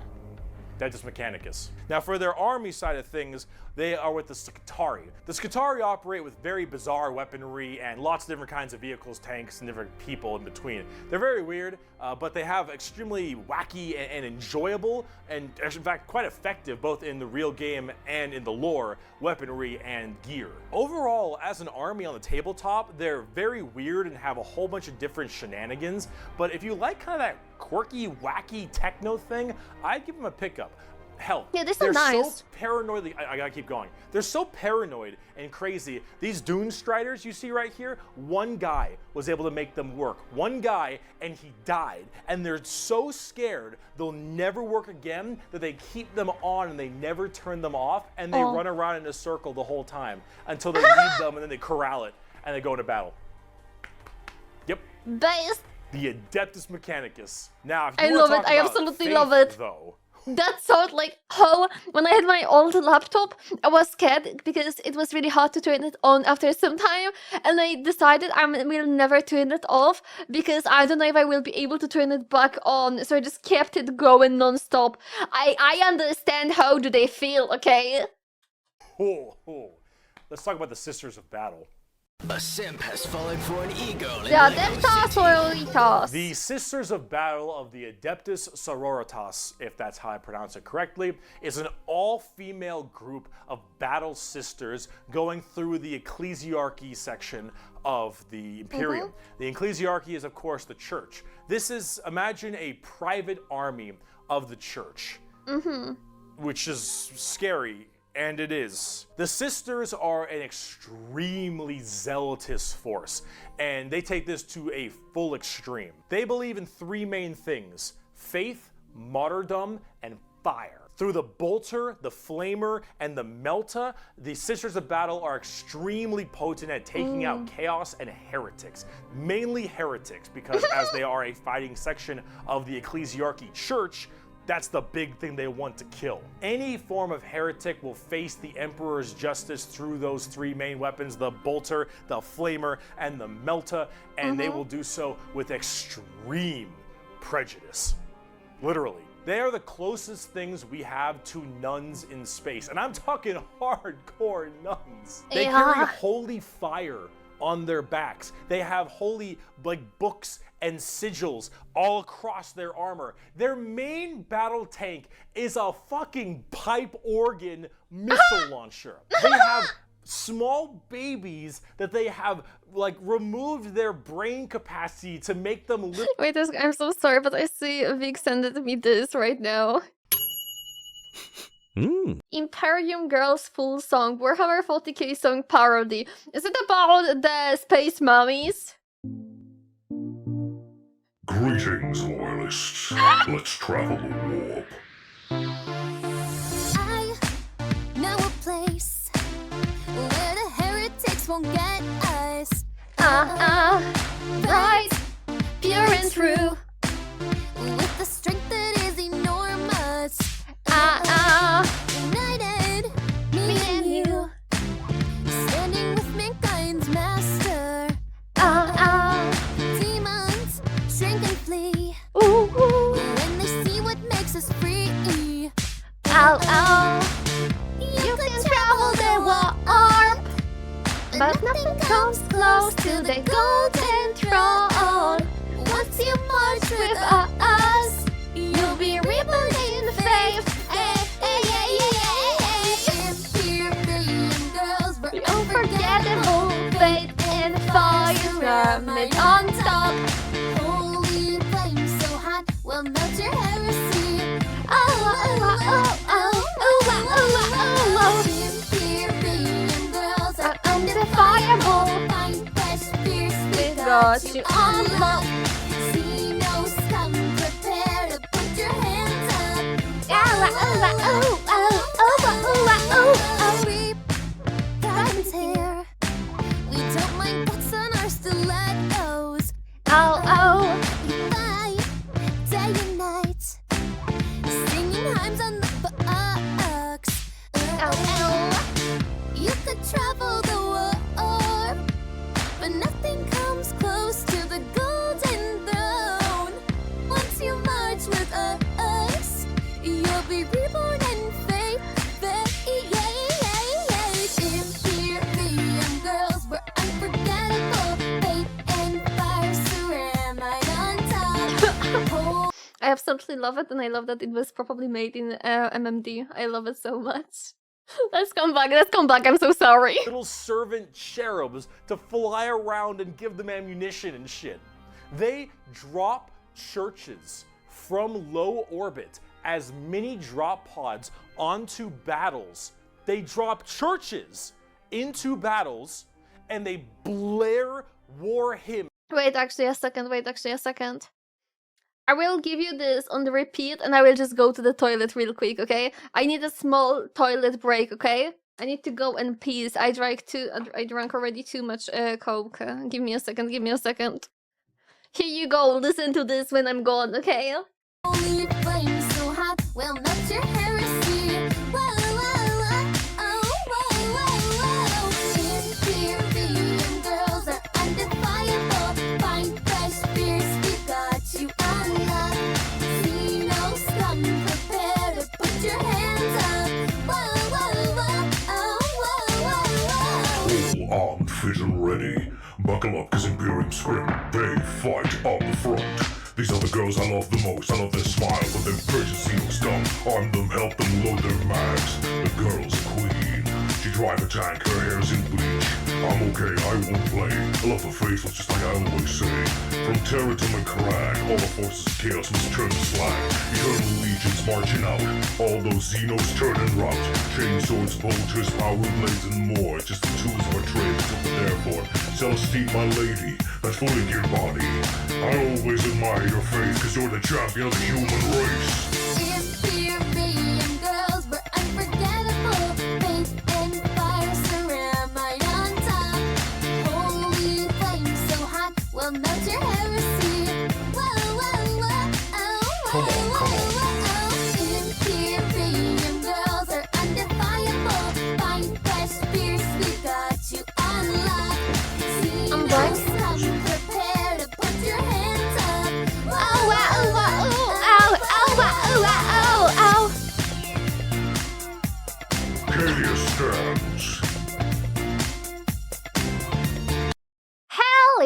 Adeptus Mechanicus. Now, for their army side of things, they are with the Scutari. The Scutari operate with very bizarre weaponry and lots of different kinds of vehicles, tanks, and different people in between. They're very weird, but they have extremely wacky and enjoyable, and in fact quite effective, both in the real game and in the lore, weaponry and gear. Overall, as an army on the tabletop, they're very weird and have a whole bunch of different shenanigans, but if you like kind of that quirky, wacky techno thing, I'd give them a pickup. Hell, yeah, this they're is nice. So paranoid. I gotta keep going. They're so paranoid and crazy. These Dune Striders you see right here, one guy was able to make them work. One guy, and he died. And they're so scared they'll never work again that they keep them on and they never turn them off, and they run around in a circle the whole time until they leave them, and then they corral it and they go into battle. Yep. Best. The Adeptus Mechanicus. Now, if I you love want it. to I talk about absolutely faith, love it. Though, That sounds like how, when I had my old laptop, I was scared because it was really hard to turn it on after some time, and I decided I will never turn it off because I don't know if I will be able to turn it back on, so I just kept it going non-stop. I understand how do they feel, okay? Let's talk about the Sisters of Battle. A simp has fallen for an ego. The Adeptus Sororitas. The Sisters of Battle of the Adeptus Sororitas, if that's how I pronounce it correctly, is an all-female group of battle sisters going through the ecclesiarchy section of the Imperium. The ecclesiarchy is, of course, the church. This is, imagine a private army of the church, which is scary. And it is. The Sisters are an extremely zealotous force, and they take this to a full extreme. They believe in three main things: faith, martyrdom, and fire. Through the Bolter, the Flamer, and the Melta, the Sisters of Battle are extremely potent at taking out Chaos and Heretics. Mainly Heretics, because as they are a fighting section of the Ecclesiarchy Church, that's the big thing they want to kill. Any form of heretic will face the Emperor's justice through those three main weapons, the Bolter, the Flamer, and the Melta, and they will do so with extreme prejudice. Literally. They are the closest things we have to nuns in space. And I'm talking hardcore nuns. They carry holy fire on their backs. They have holy books and sigils all across their armor. Their main battle tank is a fucking pipe organ missile launcher. They have small babies that they have removed their brain capacity to make them live. Wait, I'm so sorry, but I see Vic sending me this right now. Imperium Girls full song, Warhammer 40k song parody. Is it about the space mummies? Greetings, loyalists. Let's travel the warp. I know a place where the heretics won't get us. Right, pure and true. With the strength that is enormous. United, me and you. Standing with mankind's master. Demons shrink and flee. When they see what makes us free. You can travel the warp, but nothing comes close to the golden throne. Once you march with us, you'll be reborn in faith. Imperium girls, we're unforgettable. Faith and fire, made on top. Holy flame so hot, we'll melt your heresy. Imperium girls are undeniable. Find fresh fierce, we got you on lock. See no scum, prepare to put your hands up. Reap diamonds here. We don't mind butts on our stilettos. We fight day and night, singing hymns on the bucks. You could travel the warp, but nothing comes close to the golden throne. Once you march with us, you'll be reborn in faith. Imperium girls, we're unforgettable. Faith and fire, ceramide on top. I absolutely love it, and I love that it was probably made in MMD. I love it so much. Let's come back, I'm so sorry. Little servant cherubs to fly around and give them ammunition and shit. They drop churches from low orbit as mini drop pods onto battles. They drop churches into battles and they blare war hymns. Wait, actually a second. I will give you this on the repeat and I will just go to the toilet real quick, okay? I need a small toilet break, okay? I need to go and pee. I drank already too much coke. Give me a second. Here you go, listen to this when I'm gone, okay? Holy flame so hot, we'll melt your heresy. Imperium girls are undeniable. Find fresh fierce, we got you on lock. See no scum, prepare to put your hands up. All armed, fit and ready. Buckle up, cause Imperium scrim. They fight on the front. These are the girls I love the most. I love their smile, but their precious heels dumb. Arm them, help them load their mags. The girl's a queen. She drive a tank, her hair's in bleach. I'm okay, I won't play. I love her face, just like I always say. From Terra to McCrag, all the forces of chaos must turn to slag. Eternal legions marching out. All those Xenos turn and rout. Chain swords, vultures, power blades, and more. Just the tools of our trade, that's what we're there for. Celestine, my lady, that fully geared body. I always admire your faith, cause you're the champion of the human race. Imperium girls.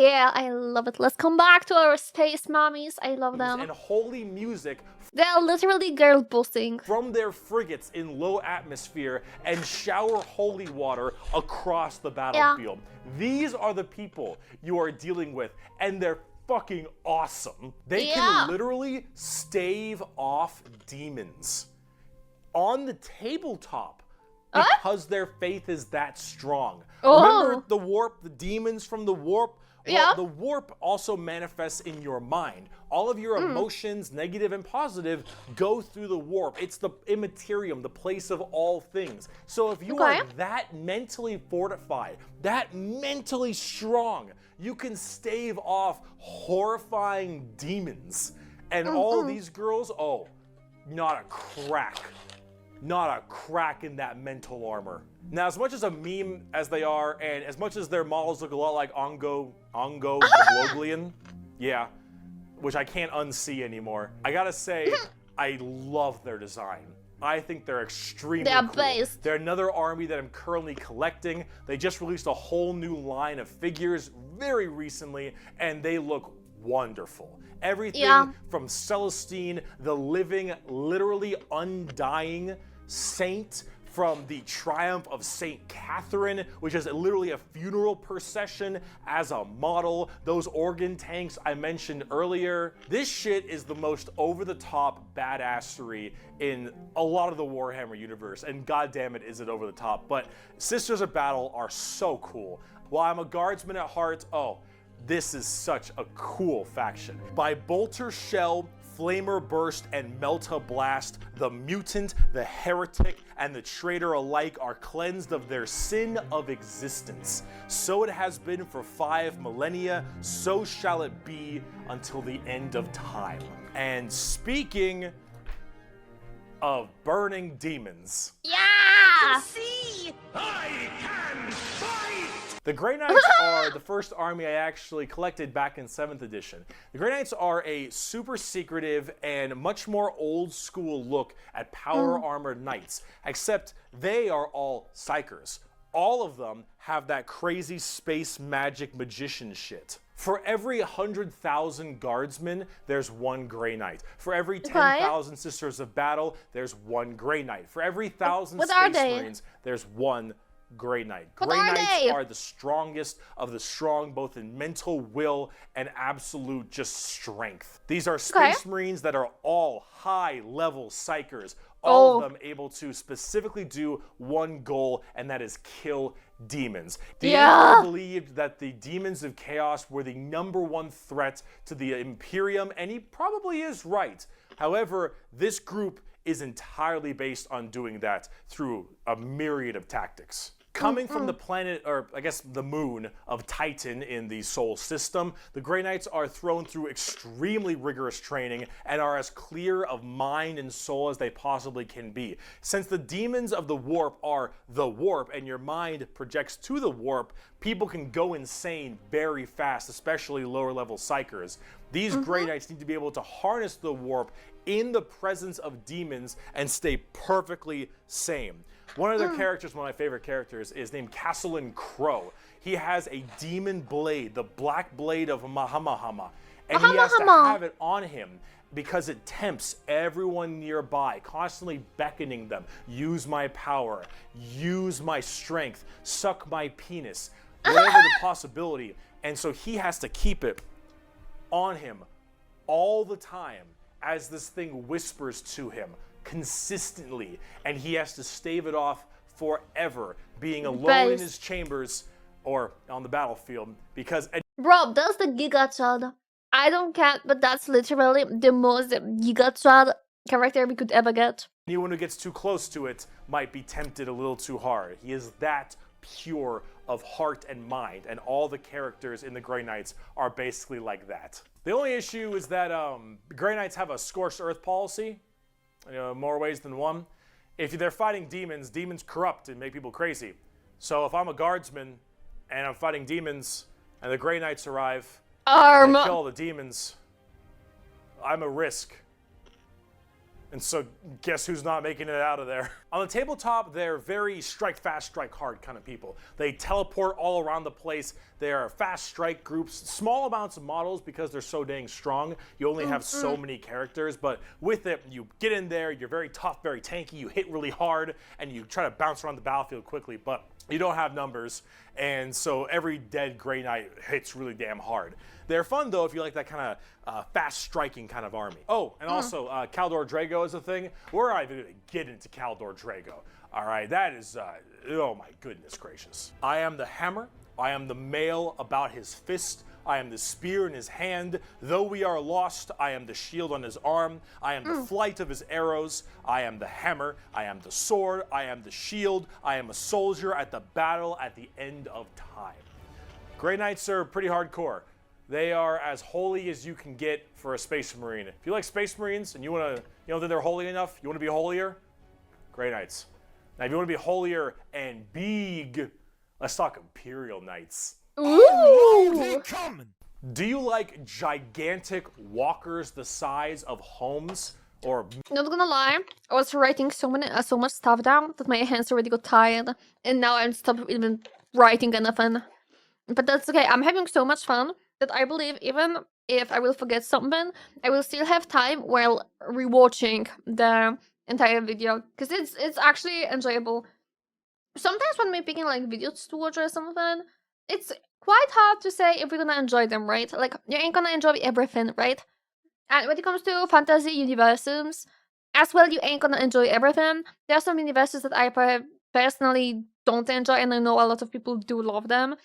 yeah, I love it. Let's come back to our space mommies. I love them. And holy music They're literally girl bossing. from their frigates in low atmosphere and shower holy water across the battlefield. These are the people you are dealing with, and they're fucking awesome. They can literally stave off demons on the tabletop because their faith is that strong. Remember the warp, the demons from the warp? Well, the warp also manifests in your mind. All of your emotions, negative and positive, go through the warp. It's the immaterium, the place of all things. So if you are that mentally fortified, that mentally strong, you can stave off horrifying demons. And all these girls, not a crack. Not a crack in that mental armor. Now, as much as a meme as they are, and as much as their models look a lot like Ongo the Bloglian, which I can't unsee anymore, I gotta say, I love their design. I think they're extremely cool. Based. They're another army that I'm currently collecting. They just released a whole new line of figures very recently, and they look wonderful. Everything from Celestine, the living, literally undying saint, from the triumph of Saint Catherine, which is literally a funeral procession as a model, those organ tanks I mentioned earlier. This shit is the most over-the-top badassery in a lot of the Warhammer universe, and goddamn it is it over the top. But Sisters of Battle are so cool. While I'm a guardsman at heart, this is such a cool faction. By Bolter Shell, Flamer Burst, and Melta Blast, the mutant, the heretic, and the traitor alike are cleansed of their sin of existence. So it has been for 5 millennia, so shall it be until the end of time. And speaking of burning demons. See! I can fight! The Grey Knights are the first army I actually collected back in 7th edition. The Grey Knights are a super secretive and much more old school look at power armored knights, except they are all psychers. All of them have that crazy space magic magician shit. For every 100,000 guardsmen, there's 1 Grey Knight. For every 10,000 Sisters of Battle, there's 1 Grey Knight. For every 1,000 Space Marines, there's 1 Grey Knight. Grey Knights are the strongest of the strong, both in mental will and absolute just strength. These are Space Marines that are all high-level psychers, all of them able to specifically do one goal, and that is kill demons. The Emperor believed that the demons of chaos were the #1 threat to the Imperium, and he probably is right. However, this group is entirely based on doing that through a myriad of tactics. Coming from the planet, or I guess the moon, of Titan in the Sol system, the Grey Knights are thrown through extremely rigorous training and are as clear of mind and soul as they possibly can be. Since the demons of the warp are the warp and your mind projects to the warp, people can go insane very fast, especially lower level psychers. These Grey Knights need to be able to harness the warp in the presence of demons and stay perfectly sane. One of their characters, one of my favorite characters, is named Castellan Crow. He has a demon blade, the black blade of Mahamahama, and he has to have it on him because it tempts everyone nearby, constantly beckoning them. Use my power, use my strength, suck my penis, whatever the possibility. And so he has to keep it on him all the time as this thing whispers to him consistently, and he has to stave it off forever, being alone in his chambers or on the battlefield, because bro, that's the Giga Chad. I don't care, but that's literally the most Giga Chad character we could ever get. anyone who gets too close to it might be tempted a little too hard. He is that pure of heart and mind, and all the characters in the Grey Knights are basically like that. The only issue is that Grey Knights have a scorched earth policy, more ways than one. If they're fighting demons, demons corrupt and make people crazy. So if I'm a guardsman and I'm fighting demons and the Grey Knights arrive and kill all the demons, I'm a risk. And so guess who's not making it out of there? On the tabletop, they're very strike fast, strike hard kind of people. They teleport all around the place. They are fast strike groups, small amounts of models because they're so dang strong. You only have so many characters, but with it, you get in there, you're very tough, very tanky, you hit really hard, and you try to bounce around the battlefield quickly, but you don't have numbers, and so every dead Grey Knight hits really damn hard. They're fun, though, if you like that kind of fast-striking kind of army. Oh, and also, Caldor Drago is a thing. We're not even going to get into Caldor Drago. All right, that is, oh my goodness gracious. I am the hammer. I am the mail about his fist. I am the spear in his hand. Though we are lost, I am the shield on his arm. I am the flight of his arrows. I am the hammer. I am the sword. I am the shield. I am a soldier at the battle at the end of time. Grey Knights are pretty hardcore. They are as holy as you can get for a Space Marine. If you like Space Marines and you want to, you know that they're holy enough, you want to be holier? Grey Knights. Now, if you want to be holier and big, let's talk Imperial Knights. Ooh! Do you like gigantic walkers the size of homes? Or Not gonna lie, I was writing so much stuff down that my hands already got tired, and now I'm stopped even writing anything. But that's okay. I'm having so much fun that I believe even if I will forget something, I will still have time while rewatching the entire video, because it's actually enjoyable. Sometimes when we're picking like videos to watch or something, it's quite hard to say if we're gonna enjoy them, right? Like, you ain't gonna enjoy everything, right? And when it comes to fantasy universes, as well, you ain't gonna enjoy everything. There are some universes that I personally don't enjoy, and I know a lot of people do love them.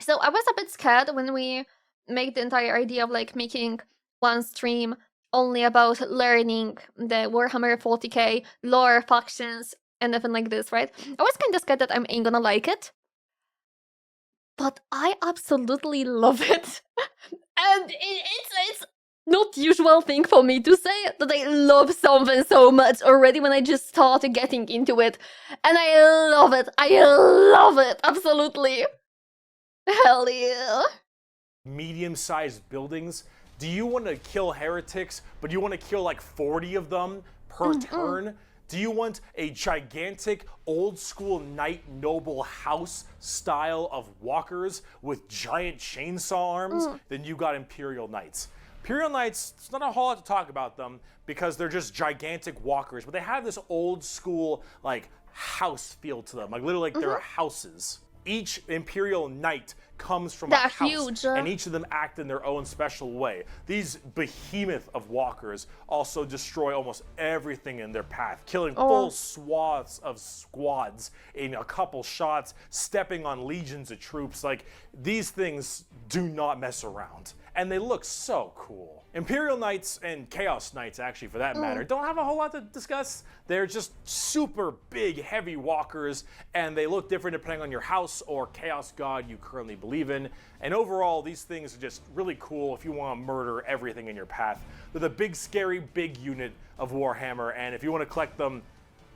So I was a bit scared when we made the entire idea of like making one stream only about learning the Warhammer 40k lore, factions, anything like this, right? I was kind of scared that I ain't gonna like it. But I absolutely love it. And it's not usual thing for me to say that I love something so much already when I just started getting into it. And I love it. I love it. Absolutely. Hell yeah. medium-sized buildings. Do you want to kill heretics, but you want to kill like 40 of them per turn? Do you want a gigantic old-school knight noble house style of walkers with giant chainsaw arms? Then you got Imperial Knights. Imperial Knights, it's not a whole lot to talk about them because they're just gigantic walkers, but they have this old-school like house feel to them, like literally like they're houses. Each Imperial Knight comes from a house, huge. and each of them act in their own special way. These behemoth of walkers also destroy almost everything in their path, killing full swaths of squads in a couple shots, stepping on legions of troops. Like, these things do not mess around, and they look so cool. Imperial Knights and Chaos Knights, actually, for that matter, don't have a whole lot to discuss. They're just super big, heavy walkers, and they look different depending on your house or chaos god you currently believe in. And overall, these things are just really cool if you want to murder everything in your path. They're the big, scary, big unit of Warhammer, and if you want to collect them,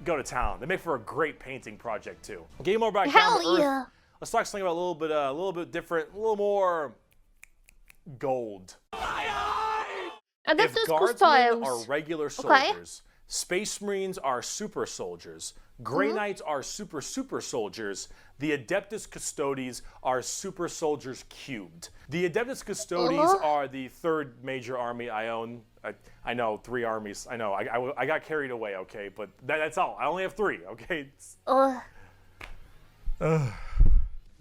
go to town. They make for a great painting project, too. Getting more back down to Earth, let's talk something about a little bit different, a little more gold. Adeptus If guardsmen Custodes are regular soldiers, Space Marines are super soldiers, Grey Knights are super soldiers, the Adeptus Custodes are super soldiers cubed. The Adeptus Custodes are the third major army I own. I know, 3 armies. I know, I got carried away, okay? But that's all. I only have 3, okay?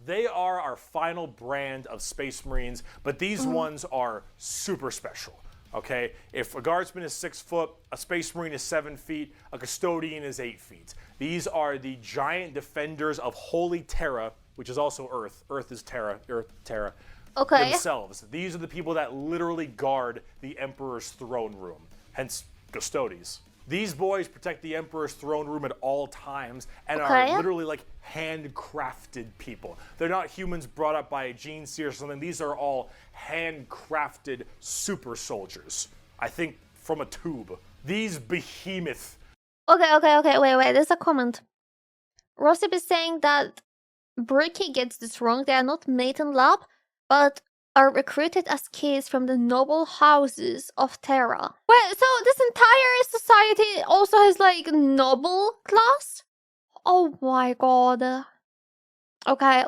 They are our final brand of Space Marines, but these ones are super special. Okay, if a guardsman is 6 foot, a Space Marine is 7 feet, a custodian is 8 feet. These are the giant defenders of Holy Terra, which is also Earth. Earth is Terra, Terra. Okay. Themselves. These are the people that literally guard the Emperor's throne room, hence Custodes. These boys protect the Emperor's throne room at all times and are literally like handcrafted people. They're not humans brought up by a gene seer or something. These are all handcrafted super soldiers. I think from a tube. These behemoth. Okay, wait, there's a comment. Rossip is saying that Bricky gets this wrong. They are not made in lab, but are recruited as kids from the noble houses of Terra. Wait, so this entire society also has like noble class? Oh my god. Okay.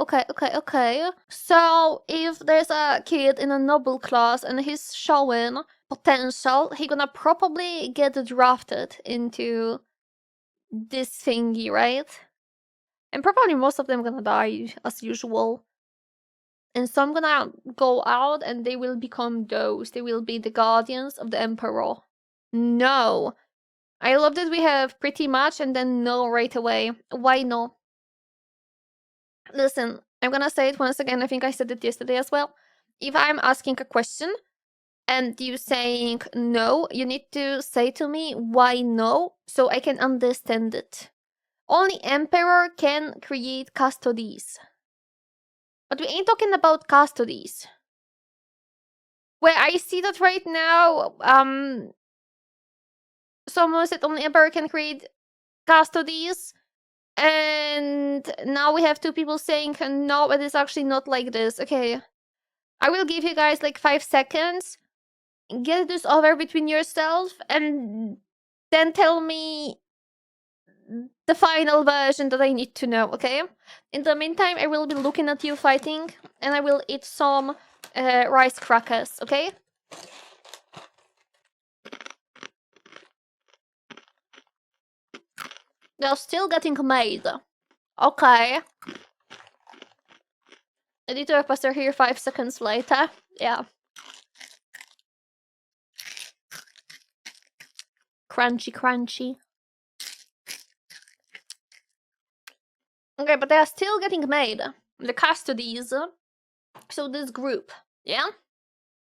So if there's a kid in a noble class and he's showing potential, he gonna probably get drafted into this thingy, right? And probably most of them gonna die as usual. And some gonna go out and they will become those. They will be the guardians of the Emperor. No. I love that we have pretty much and then no right away. Why no? Listen, I'm gonna say it once again. I think I said it yesterday as well. If I'm asking a question and you saying no, you need to say to me why no, so I can understand it. Only Emperor can create Custodes. But we ain't talking about Custodes. Where I see that right now, someone said only Emperor can create Custodes. And now we have two people saying no, it is actually not like this. Okay. I will give you guys like 5 seconds. Get this over between yourself and then tell me the final version that I need to know, okay? In the meantime, I will be looking at you fighting and I will eat some rice crackers, okay? They're still getting made. Okay. Editor pastor here 5 seconds later. Yeah. Crunchy. Okay, but they are still getting made. The Custodes. So this group. Yeah?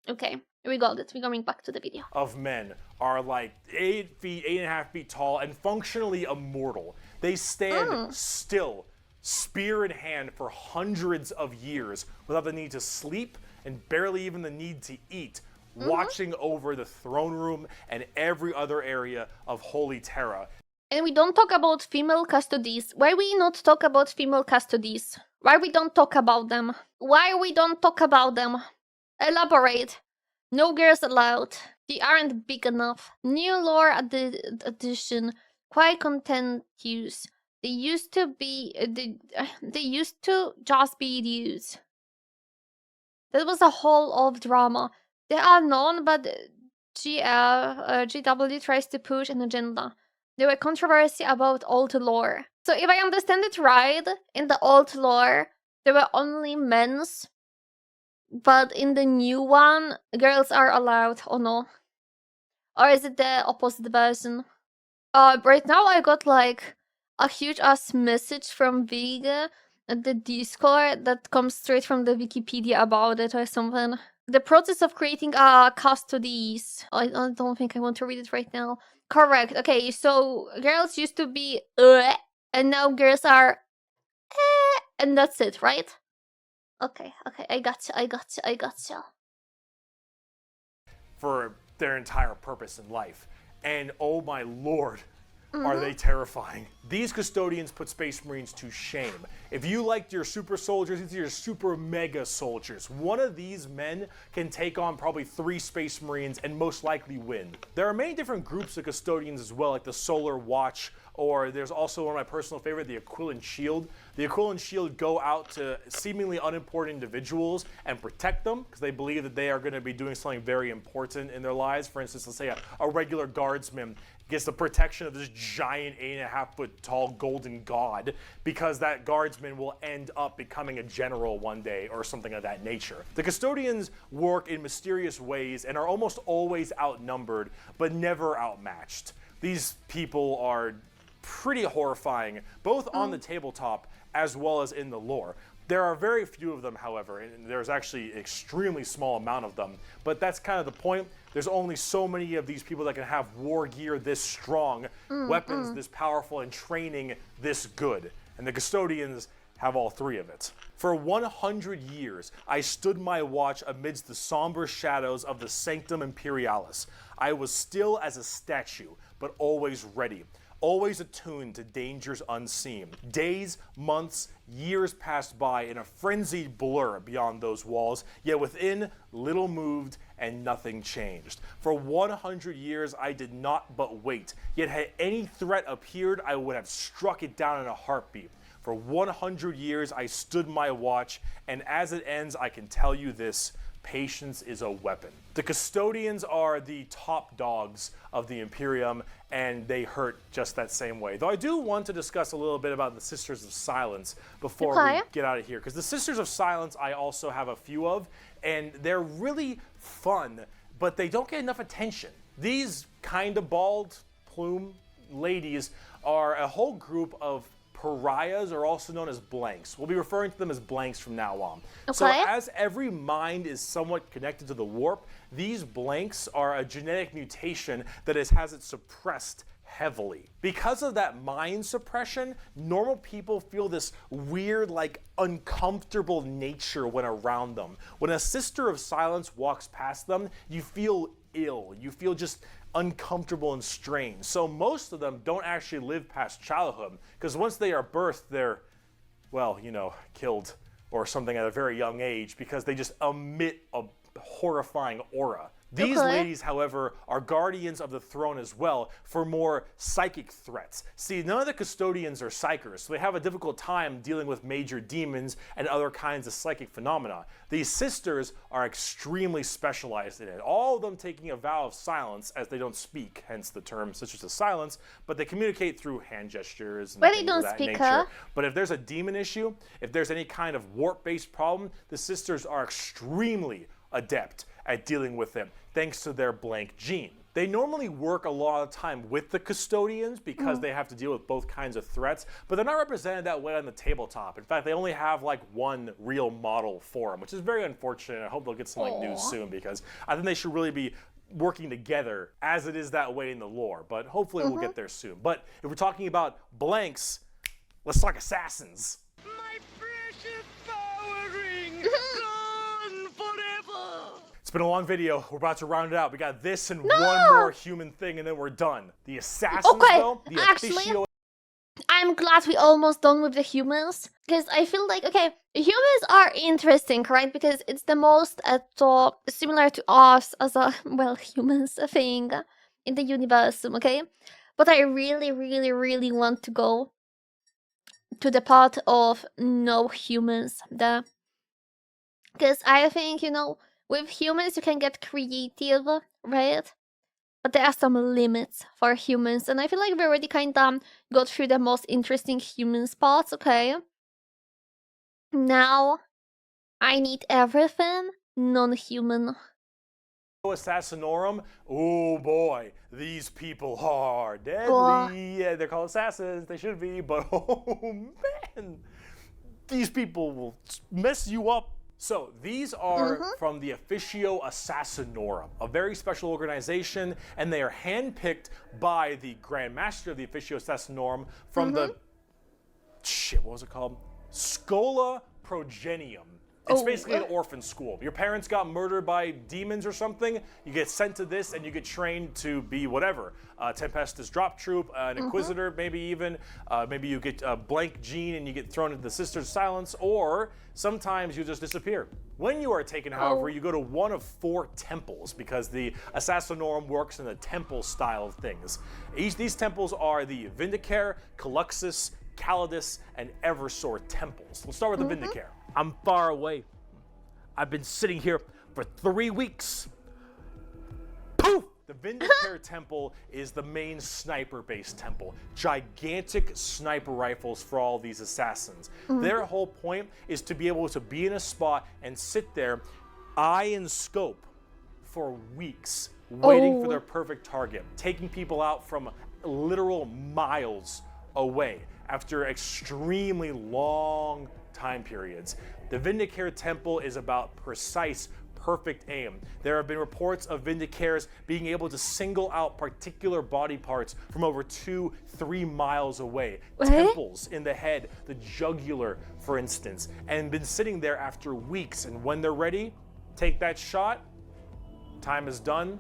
Okay. We got it. We're going back to the video. Of men are like 8 feet, 8.5 feet tall, and functionally immortal. They stand still, spear in hand, for hundreds of years without the need to sleep and barely even the need to eat, watching over the throne room and every other area of Holy Terra. And we don't talk about female Custodes. Why we not talk about female Custodes? Why we don't talk about them? Why we don't talk about them? Elaborate. No girls allowed. They aren't big enough. New lore addition. Quite contentious. They used to be. They used to just be dudes. That was a whole of drama. They are known, but GW tries to push an agenda. There were controversy about old lore. So if I understand it right, in the old lore, there were only men's. But in the new one, girls are allowed, or no? Or is it the opposite version? Right now I got like a huge ass message from Vega at the Discord that comes straight from the Wikipedia about it or something. The process of creating Custodes. I don't think I want to read it right now. Correct. Okay, so girls used to be and now girls are and that's it, right? Okay, I gotcha. For their entire purpose in life. And oh my lord, are they terrifying. These custodians put Space Marines to shame. If you liked your super soldiers, these are your super mega soldiers. One of these men can take on probably 3 Space Marines and most likely win. There are many different groups of custodians as well, like the Solar Watch, or there's also one of my personal favorite, the Aquilin Shield. The Aquilin Shield go out to seemingly unimportant individuals and protect them because they believe that they are going to be doing something very important in their lives. For instance, let's say a regular guardsman gets the protection of this giant 8.5 foot tall golden god because that guardsman will end up becoming a general one day or something of that nature. The custodians work in mysterious ways and are almost always outnumbered but never outmatched. These people are pretty horrifying, both on the tabletop as well as in the lore. There are very few of them, however, and there's actually an extremely small amount of them, but that's kind of the point. There's only so many of these people that can have war gear this strong, weapons this powerful, and training this good. And the custodians have all 3 of it. For 100 years, I stood my watch amidst the somber shadows of the Sanctum Imperialis. I was still as a statue, but always ready. always attuned to dangers unseen. Days, months, years passed by in a frenzied blur beyond those walls, yet within little moved and nothing changed. For 100 years I did not but wait, yet had any threat appeared, I would have struck it down in a heartbeat. For 100 years I stood my watch, and as it ends I can tell you this: patience is a weapon. The Custodians are the top dogs of the Imperium, and they hurt just that same way. Though I do want to discuss a little bit about the Sisters of Silence before we get out of here, because the Sisters of Silence I also have a few of, and they're really fun, but they don't get enough attention. These kind of bald plume ladies are a whole group of pariahs, are also known as blanks. We'll be referring to them as blanks from now on. So as every mind is somewhat connected to the warp, these blanks are a genetic mutation that has it suppressed heavily. Because of that mind suppression, normal people feel this weird, like, uncomfortable nature when around them. When a Sister of Silence walks past them, you feel ill. You feel just uncomfortable and strange. So most of them don't actually live past childhood, because once they are birthed, they're, well, you know, killed or something at a very young age, because they just emit a horrifying aura. These ladies, however, are guardians of the throne as well for more psychic threats. See, none of the Custodians are psychers, so they have a difficult time dealing with major demons and other kinds of psychic phenomena. These sisters are extremely specialized in it, all of them taking a vow of silence as they don't speak, hence the term Sisters of Silence, but they communicate through hand gestures and things of that nature. But if there's a demon issue, if there's any kind of warp-based problem, the sisters are extremely adept at dealing with them, thanks to their blank gene. They normally work a lot of time with the Custodians because they have to deal with both kinds of threats, but they're not represented that way on the tabletop. In fact, they only have like one real model for them, which is very unfortunate. I hope they'll get something new soon, because I think they should really be working together as it is that way in the lore, but hopefully we'll get there soon. But if we're talking about blanks, let's talk assassins. My precious power ring, gone forever. It's been a long video. We're about to round it out. We got this and one more human thing, and then we're done. The assassins, though, the Officio. I'm glad we almost done with the humans, because I feel like, okay, humans are interesting, right? Because it's the most similar to us as a, well, humans thing in the universe, okay? But I really, really, really want to go to the part of no humans there. Because I think, you know, with humans you can get creative, right? But there are some limits for humans, and I feel like we already kind of got through the most interesting human spots, okay? Now, I need everything non-human. Assassinorum, oh boy, these people are deadly. Yeah, they're called assassins, they should be, but oh man, these people will mess you up. So these are from the Officio Assassinorum, a very special organization, and they are handpicked by the Grand Master of the Officio Assassinorum from the, what was it called? Schola Progenium. It's basically an orphan school. Your parents got murdered by demons or something, you get sent to this and you get trained to be whatever. Tempestus drop troop, an Inquisitor maybe even. Maybe you get a blank gene and you get thrown into the Sisters of Silence, or sometimes you just disappear. When you are taken, however, you go to one of 4 temples, because the Assassinorum works in the temple style of things. These temples are the Vindicare, Caluxus, Calidus, and Eversor temples. Let's start with the Vindicare. I'm far away. I've been sitting here for 3 weeks. Poof! The Vindicare Temple is the main sniper-based temple. Gigantic sniper rifles for all these assassins. Their whole point is to be able to be in a spot and sit there, eye and scope, for weeks, waiting for their perfect target, taking people out from literal miles away after extremely long time periods. The Vindicare Temple is about precise, perfect aim. There have been reports of Vindicares being able to single out particular body parts from over 2-3 miles away. Temples in the head, the jugular, for instance, and been sitting there after weeks. And when they're ready, take that shot, time is done,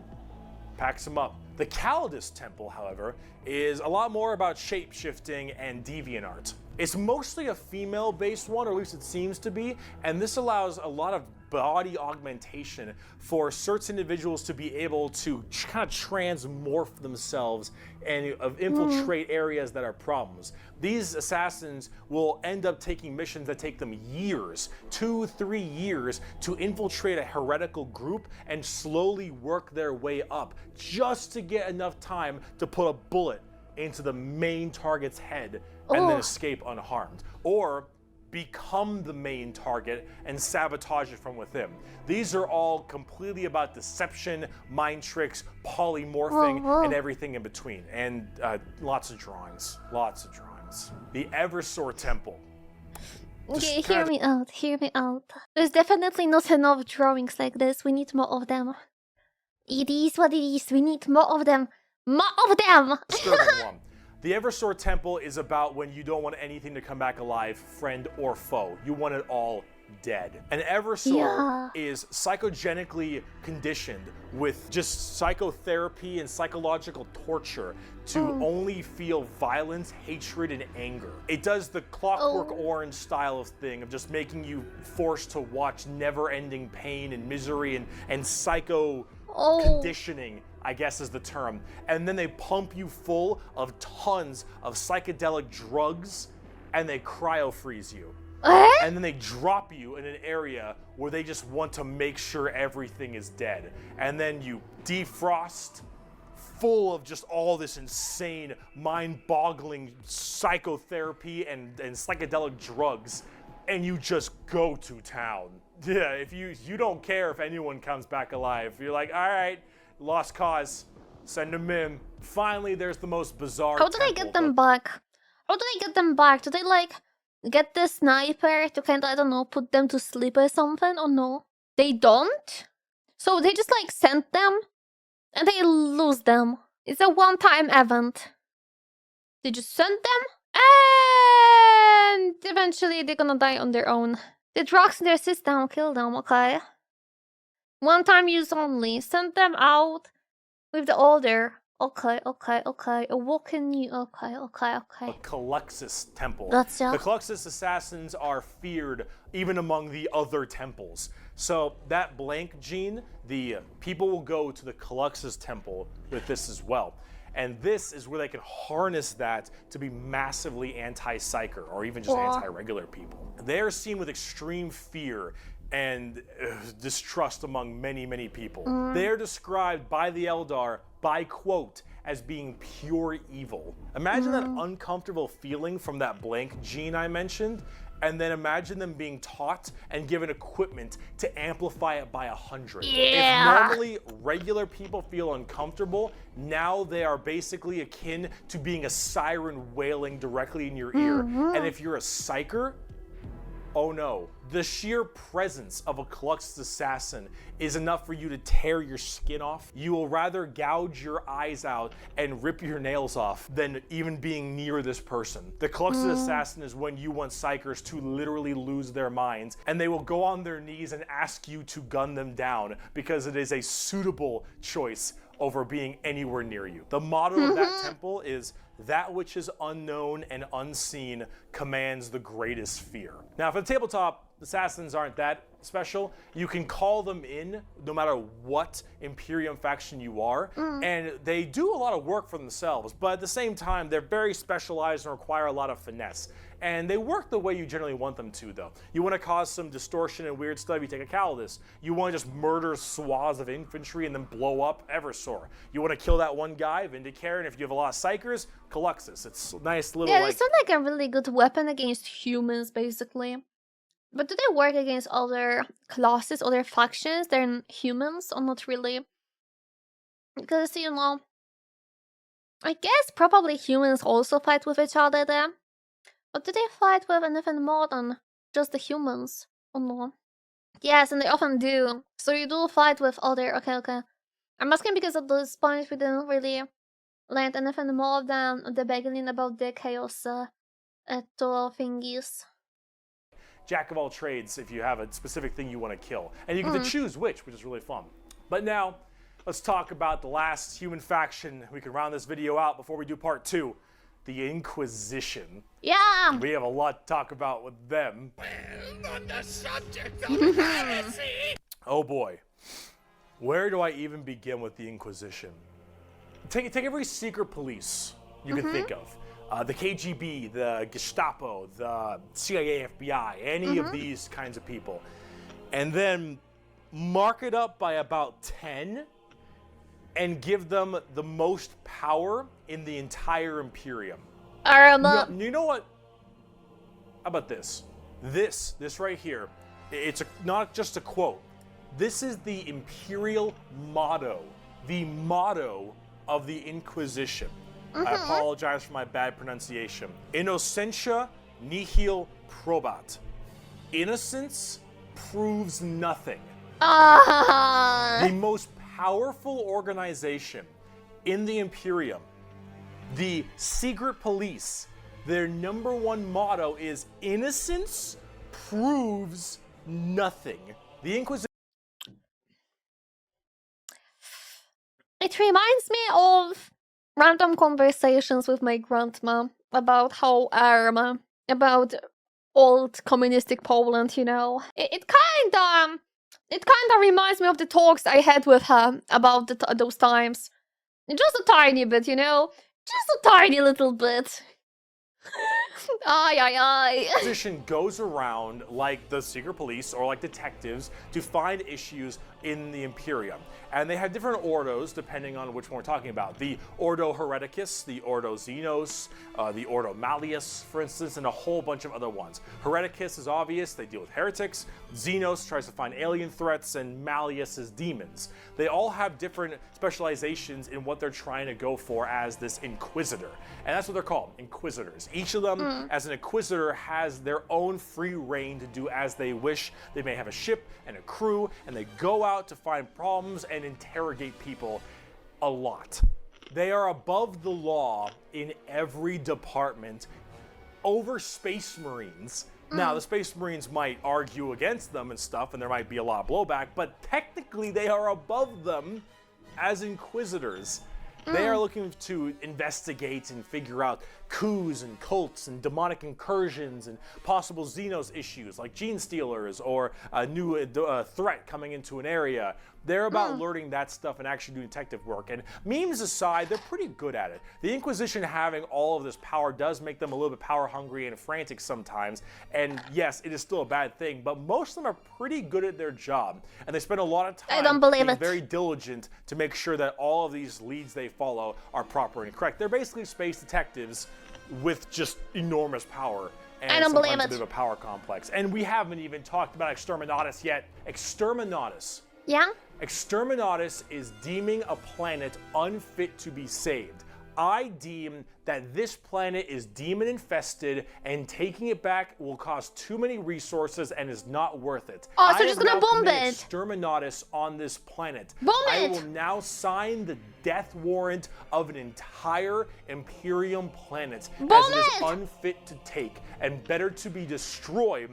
packs them up. The Custodes Temple, however, is a lot more about shape-shifting and deviant art. It's mostly a female-based one, or at least it seems to be, and this allows a lot of body augmentation for certain individuals to be able to kind of transmorph themselves and infiltrate areas that are problems. These assassins will end up taking missions that take them years, 2-3 years, to infiltrate a heretical group and slowly work their way up just to get enough time to put a bullet into the main target's head and then escape unharmed. Or become the main target and sabotage it from within. These are all completely about deception, mind tricks, polymorphing, and everything in between. And lots of drawings. The Eversor Temple. Okay, hear me out. There's definitely not enough drawings like this. We need more of them. It is what it is. We need more of them. More of them! Disturbing one. The Eversor Temple is about when you don't want anything to come back alive, friend or foe. You want it all dead. An Eversor is psychogenically conditioned with just psychotherapy and psychological torture to only feel violence, hatred, and anger. It does the Clockwork Orange style of thing of just making you forced to watch never-ending pain and misery and psycho conditioning, I guess is the term. And then they pump you full of tons of psychedelic drugs and they cryo-freeze you. And then they drop you in an area where they just want to make sure everything is dead. And then you defrost, full of just all this insane, mind-boggling psychotherapy and psychedelic drugs, and you just go to town. Yeah, if you don't care if anyone comes back alive. You're like, all right, lost cause, send them in. Finally, there's the most bizarre How do they get them back? How do they get them back? Do they, like, get the sniper to kind of, I don't know, put them to sleep or something? Or no? They don't? So they just, like, send them and they lose them. It's a one-time event. They just send them and eventually they're gonna die on their own. The drugs in their system kill them, okay? One-time use only. Send them out with the order. Okay. What can you... Okay. A Caluxus Temple. Gotcha. The Caluxus assassins are feared even among the other temples. So that blank gene, the people will go to the Caluxus Temple with this as well. And this is where they can harness that to be massively anti-psyker or even just anti-regular people. They're seen with extreme fear and distrust among many, many people. They're described by the Eldar, by quote, as being pure evil. Imagine that uncomfortable feeling from that blank gene I mentioned, and then imagine them being taught and given equipment to amplify it by 100. If normally regular people feel uncomfortable, now they are basically akin to being a siren wailing directly in your ear. And if you're a psyker, oh no. The sheer presence of a Caluxus assassin is enough for you to tear your skin off. You will rather gouge your eyes out and rip your nails off than even being near this person. The Caluxus assassin is when you want psychers to literally lose their minds, and they will go on their knees and ask you to gun them down because it is a suitable choice over being anywhere near you. The motto of that temple is, "That which is unknown and unseen commands the greatest fear." Now, for the tabletop, assassins aren't that special. You can call them in no matter what Imperium faction you are, and they do a lot of work for themselves, but at the same time, they're very specialized and require a lot of finesse. And they work the way you generally want them to, though. You want to cause some distortion and weird stuff, you take a Custodes. You want to just murder swaths of infantry and then blow up Eversor. You want to kill that one guy, Vindicator, and if you have a lot of psychers, Caluxus. It's a nice little, they sound like a really good weapon against humans, basically. But do they work against other classes, other factions than humans, or not really? Because, you know, I guess probably humans also fight with each other there. But do they fight with anything more than just the humans, or no? Yes, and they often do. So you do fight with other... Okay. I'm asking because at this point we didn't really learn anything more than the beginning about the chaos thingies. Jack of all trades if you have a specific thing you want to kill. And you get to choose which is really fun. But now, let's talk about the last human faction. We can round this video out before we do part 2. The Inquisition. Yeah. We have a lot to talk about with them. On the subject of heresy. Oh boy. Where do I even begin with the Inquisition? Take every secret police you can think of. The KGB, the Gestapo, the CIA, FBI, any of these kinds of people. And then mark it up by about 10 and give them the most power in the entire Imperium. You know what? How about this? This right here, it's not just a quote. This is the Imperial motto, the motto of the Inquisition. I apologize for my bad pronunciation. Innocentia nihil probat. Innocence proves nothing. The most powerful organization in the Imperium, the secret police, their #1 motto is innocence proves nothing. The Inquisition. It reminds me of random conversations with my grandma about how about old communistic Poland, you know. It kinda reminds me of the talks I had with her about those times. Just a tiny bit, you know? Just a tiny little bit. Inquisition goes around like the secret police or like detectives to find issues in the Imperium. And they have different ordos depending on which one we're talking about. The Ordo Hereticus, the Ordo Xenos, the Ordo Malleus, for instance, and a whole bunch of other ones. Hereticus is obvious, they deal with heretics. Xenos tries to find alien threats, and Malleus is demons. They all have different specializations in what they're trying to go for as this Inquisitor. And that's what they're called, Inquisitors. Each of them, as an Inquisitor, has their own free reign to do as they wish. They may have a ship and a crew, and they go out to find problems and interrogate people a lot. They are above the law in every department over Space Marines. Now, the Space Marines might argue against them and stuff, and there might be a lot of blowback, but technically they are above them as Inquisitors. They are looking to investigate and figure out coups and cults and demonic incursions and possible Xenos issues like gene stealers or a new threat coming into an area. They're about learning that stuff and actually doing detective work. And memes aside, they're pretty good at it. The Inquisition having all of this power does make them a little bit power hungry and frantic sometimes. And yes, it is still a bad thing, but most of them are pretty good at their job. And they spend a lot of time being very diligent to make sure that all of these leads they follow are proper and correct. They're basically space detectives with just enormous power. And sometimes a bit of a power complex. And we haven't even talked about Exterminatus yet. Exterminatus. Yeah? Exterminatus is deeming a planet unfit to be saved. I deem that this planet is demon infested and taking it back will cost too many resources and is not worth it. Oh, so just gonna bomb it. Exterminatus on this planet. I will now sign the death warrant of an entire Imperium planet as it is unfit to take and better to be destroyed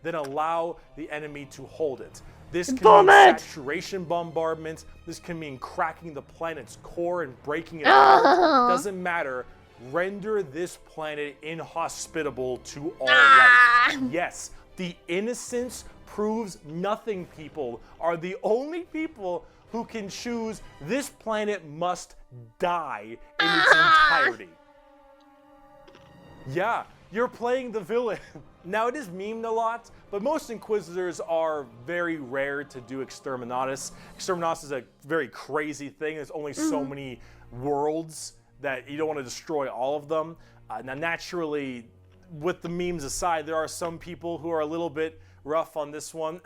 than allow the enemy to hold it. This can mean saturation bombardment. This can mean cracking the planet's core and breaking it apart. Doesn't matter. Render this planet inhospitable to all life. Yes, the innocence proves nothing people are the only people who can choose this planet must die in its entirety. Yeah, you're playing the villain. Now, it is memed a lot, but most Inquisitors are very rare to do Exterminatus. Exterminatus is a very crazy thing. There's only so many worlds that you don't want to destroy all of them. Now, naturally, with the memes aside, there are some people who are a little bit rough on this one.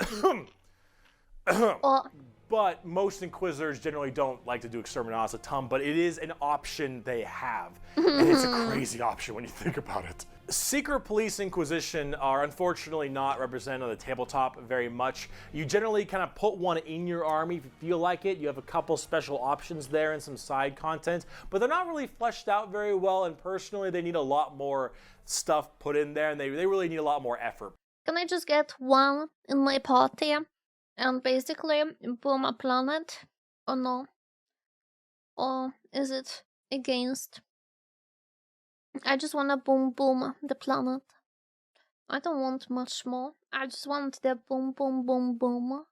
But most Inquisitors generally don't like to do Exterminatus a ton, but it is an option they have. And it's a crazy option when you think about it. Secret Police Inquisition are unfortunately not represented on the tabletop very much. You generally kind of put one in your army if you feel like it. You have a couple special options there and some side content, but they're not really fleshed out very well, and personally they need a lot more stuff put in there, and they really need a lot more effort. Can I just get one in my party and basically boom a planet? Oh no. Or is it against? I just wanna boom boom the planet. I don't want much more. I just want the boom boom boom boom.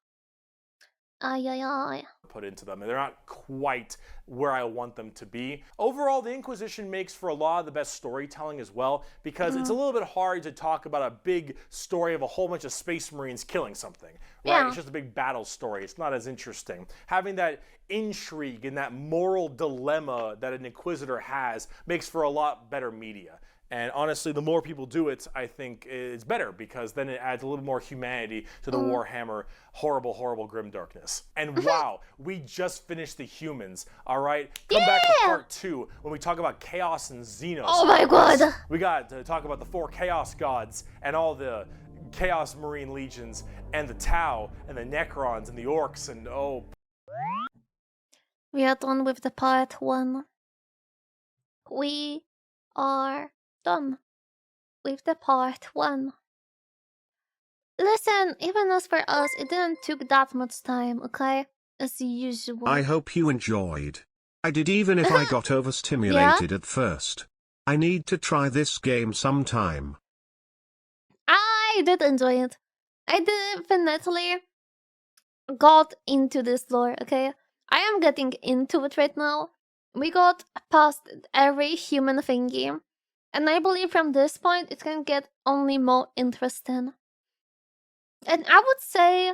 Ay ay ay. Put into them, and they're not quite where I want them to be. Overall, the Inquisition makes for a lot of the best storytelling as well, because it's a little bit hard to talk about a big story of a whole bunch of space marines killing something, right? Yeah. It's just a big battle story. It's not as interesting. Having that intrigue and that moral dilemma that an Inquisitor has makes for a lot better media. And honestly, the more people do it, I think it's better, because then it adds a little more humanity to the Warhammer horrible, horrible grimdarkness. And wow, we just finished the humans, all right? Come back to part 2 when we talk about Chaos and Xenos. Oh my god! We got to talk about the 4 Chaos Gods and all the Chaos Marine Legions and the Tau and the Necrons and the Orcs and oh. We are done with the part 1. We are done with the part 1. Listen, even as for us, it didn't took that much time, okay? As usual. I hope you enjoyed. I did, even if I got overstimulated at first. I need to try this game sometime. I did enjoy it. I definitely got into this lore, okay? I am getting into it right now. We got past every human thingy. And I believe from this point, it can get only more interesting. And I would say,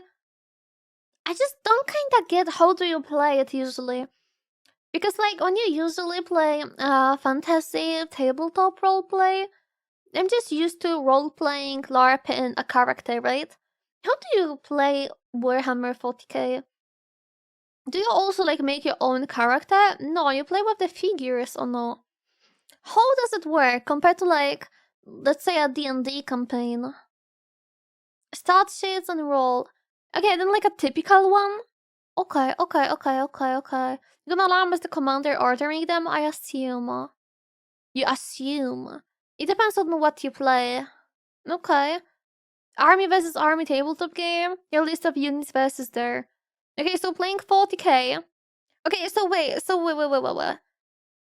I just don't kind of get how do you play it usually. Because like, when you usually play fantasy tabletop roleplay, I'm just used to role-playing LARPing a character, right? How do you play Warhammer 40k? Do you also like make your own character? No, you play with the figures or no? How does it work compared to like, let's say a D&D campaign? Start sheets and roll. Okay, then like a typical one? Okay. You're gonna allow Mr. Commander ordering them, I assume. You assume. It depends on what you play. Okay. Army versus army tabletop game. Your list of units versus there. Okay, so playing 40k. Okay, so wait.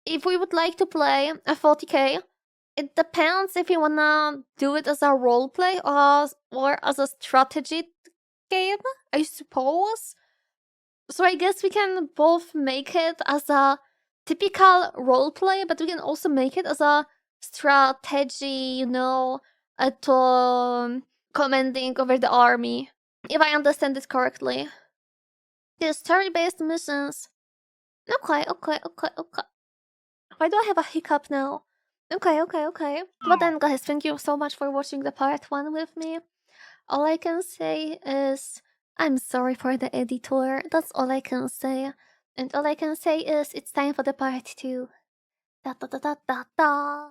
If we would like to play a 40k, it depends if you wanna do it as a roleplay or as a strategy game, I suppose. So I guess we can both make it as a typical roleplay, but we can also make it as a strategy, you know, at commanding over the army, if I understand it correctly. The story-based missions. Okay. Why do I have a hiccup now? Okay. But then, guys, thank you so much for watching the part 1 with me. All I can say is, I'm sorry for the editor. That's all I can say. And all I can say is, it's time for the part 2. Da da da da da da.